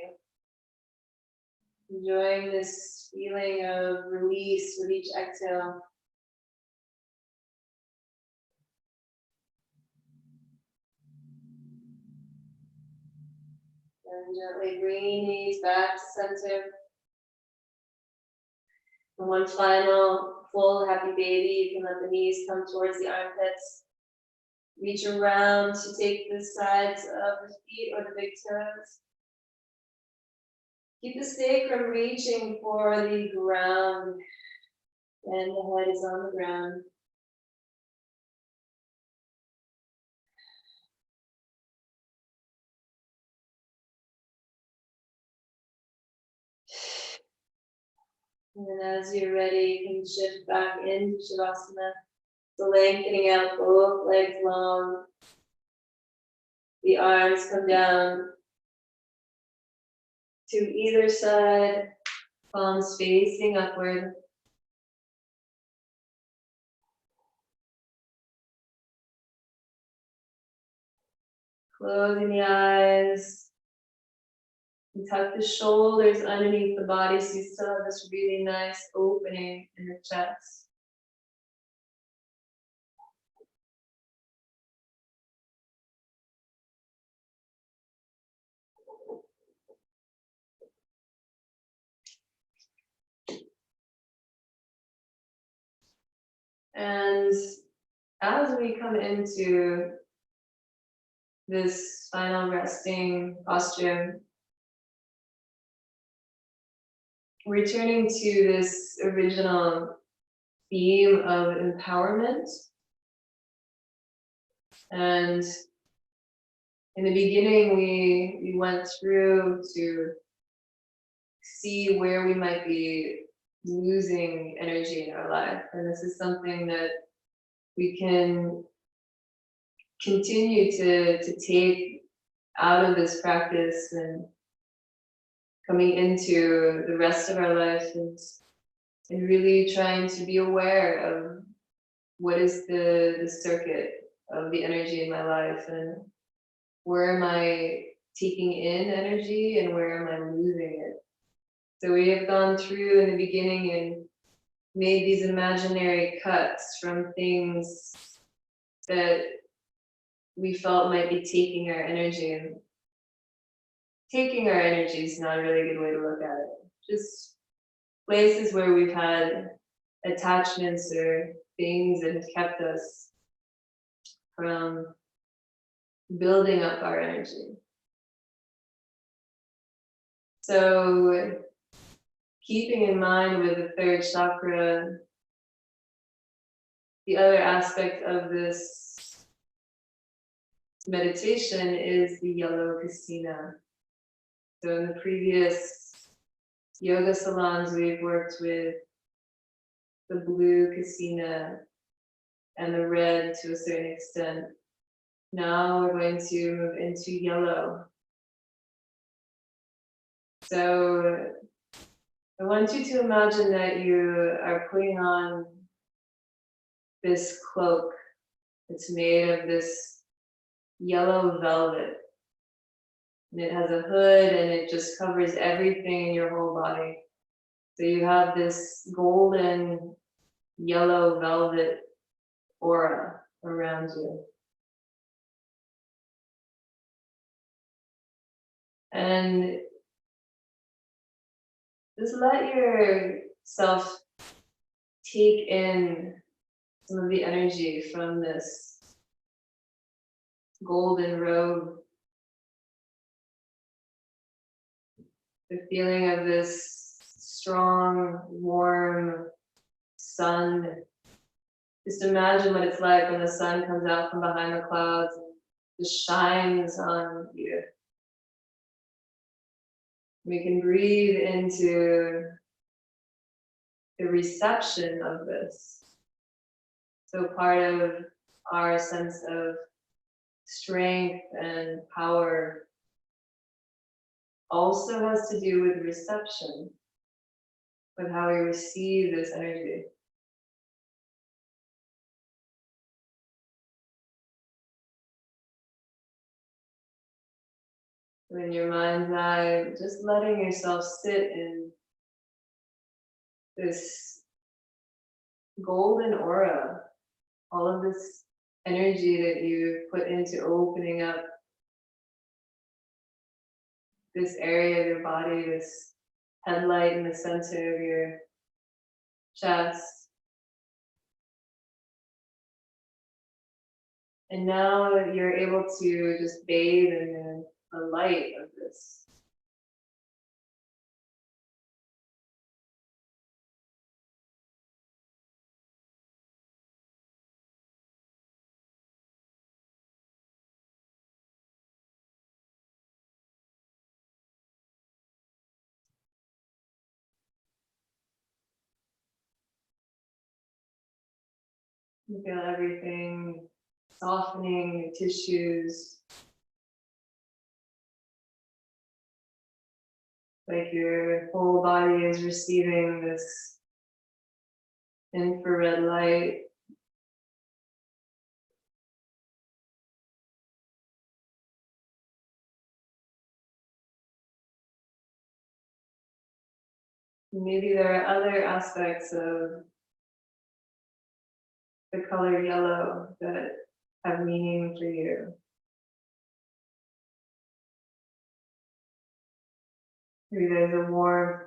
you. Enjoying this feeling of release with each exhale. And gently bringing knees back to center. And one final full happy baby, you can let the knees come towards the armpits. Reach around to take the sides of the feet or the big toes. Keep the sacrum reaching for the ground, and the head is on the ground. And then as you're ready, you can shift back into Shavasana. So lengthening out both legs long. The arms come down to either side, palms facing upward. Closing the eyes. And tuck the shoulders underneath the body so you still have this really nice opening in the chest. And as we come into this final resting posture, returning to this original theme of empowerment. And in the beginning, we went through to see where we might be losing energy in our life. And this is something that we can continue to take out of this practice and coming into the rest of our life, and really trying to be aware of what is the circuit of the energy in my life, and where am I taking in energy and where am I losing it. So we have gone through in the beginning and made these imaginary cuts from things that we felt might be taking our energy, and taking our energy is not a really good way to look at it. Just places where we've had attachments or things that have kept us from building up our energy. So keeping in mind with the third chakra, the other aspect of this meditation is the Yellow Kasina. So in the previous yoga salons, we've worked with the blue Kasina and the red to a certain extent. Now we're going to move into yellow. So I want you to imagine that you are putting on this cloak. It's made of this yellow velvet. And it has a hood and it just covers everything in your whole body. So you have this golden yellow velvet aura around you. And just let yourself take in some of the energy from this golden robe. The feeling of this strong, warm sun. Just imagine what it's like when the sun comes out from behind the clouds and just shines on you. We can breathe into the reception of this. So part of our sense of strength and power also has to do with reception, with how we receive this energy. In your mind's eye, just letting yourself sit in this golden aura, all of this energy that you put into opening up this area of your body, this headlight in the center of your chest. And now you're able to just bathe in the light of this. You feel everything softening your tissues. Like your whole body is receiving this infrared light. Maybe there are other aspects of the color yellow that have meaning for you. Maybe there's a warmth,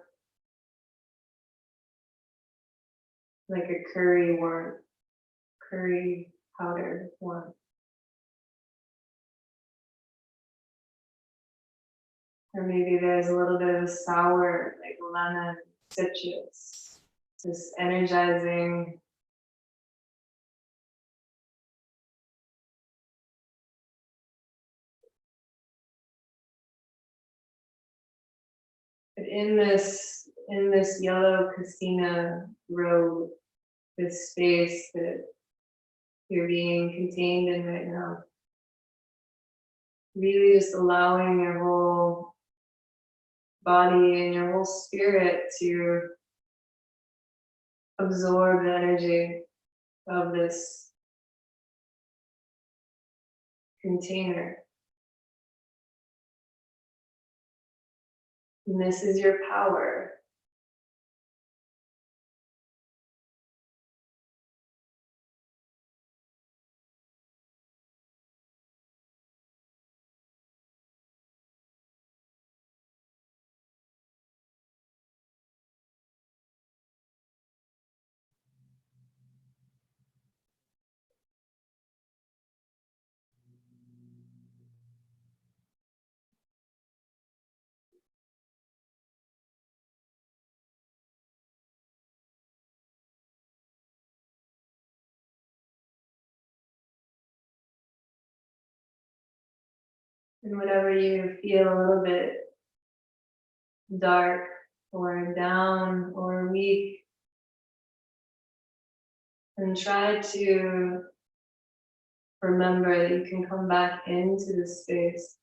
like a curry warmth, curry powder warmth. Or maybe there's a little bit of sour, like lemon, citrus, just energizing. But in this yellow Kasina robe, this space that you're being contained in right now, really just allowing your whole body and your whole spirit to absorb the energy of this container. And this is your power. And whenever you feel a little bit dark or down or weak, and try to remember that you can come back into this space.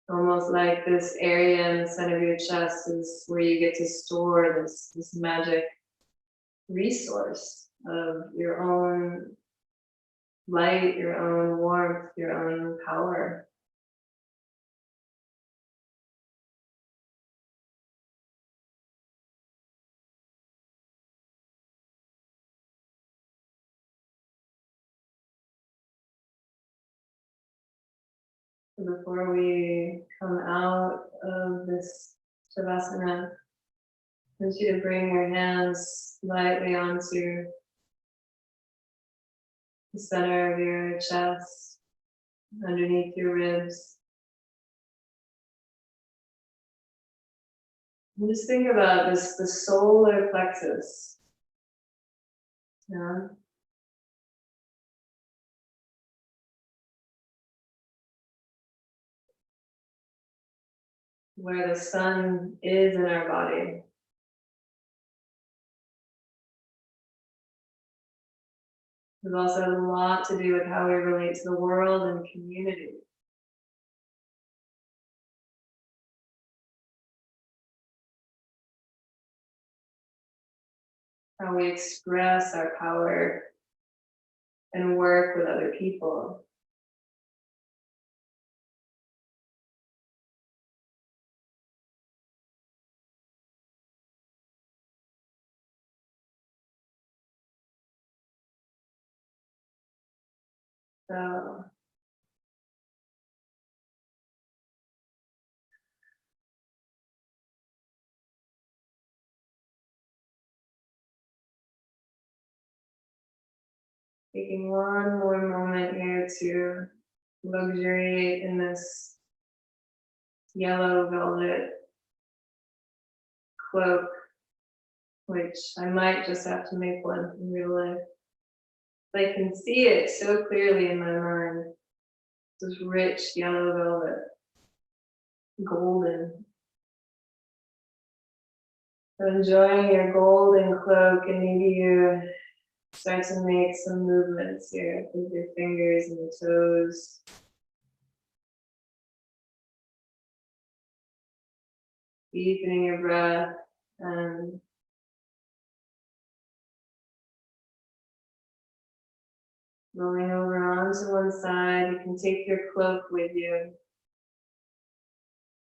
Almost like this area in the center of your chest is where you get to store this magic resource of your own light, your own warmth, your own power. Before we come out of this Savasana, I want you to bring your hands lightly onto the center of your chest, underneath your ribs. And just think about this, the solar plexus. Yeah. Where the sun is in our body. It also has a lot to do with how we relate to the world and community. How we express our power and work with other people. So taking one more moment here to luxuriate in this yellow velvet cloak, which I might just have to make one in real life. I can see it so clearly in my mind. This rich yellow velvet, golden. So enjoying your golden cloak, and maybe you start to make some movements here with your fingers and your toes. Deepening your breath and rolling over onto one side. You can take your cloak with you.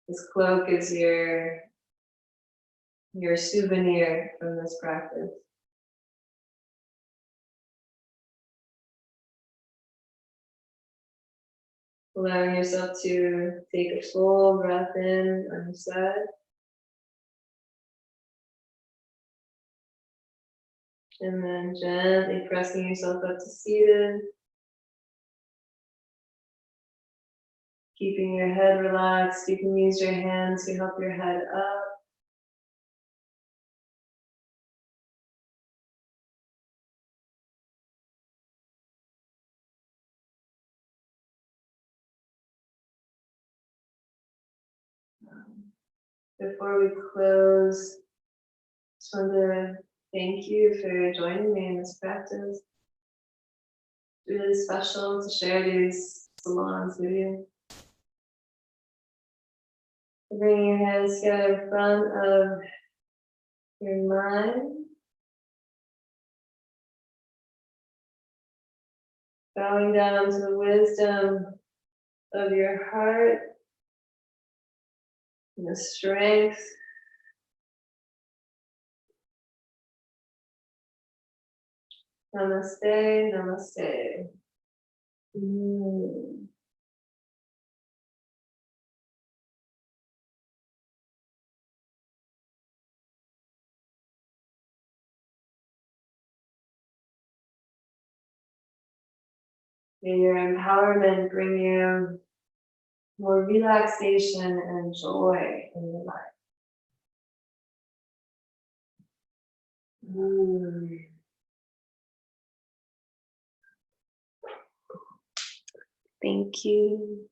This cloak is your souvenir from this practice. Allowing yourself to take a full breath in on your side. And then gently pressing yourself up to seated. Keeping your head relaxed. You can use your hands to help your head up. Before we close, just want to thank you for joining me in this practice. It's really special to share these salons with you. Bring your hands together in front of your mind. Bowing down to the wisdom of your heart and the strength. Namaste, namaste. May your empowerment bring you more relaxation and joy in your life. Thank you.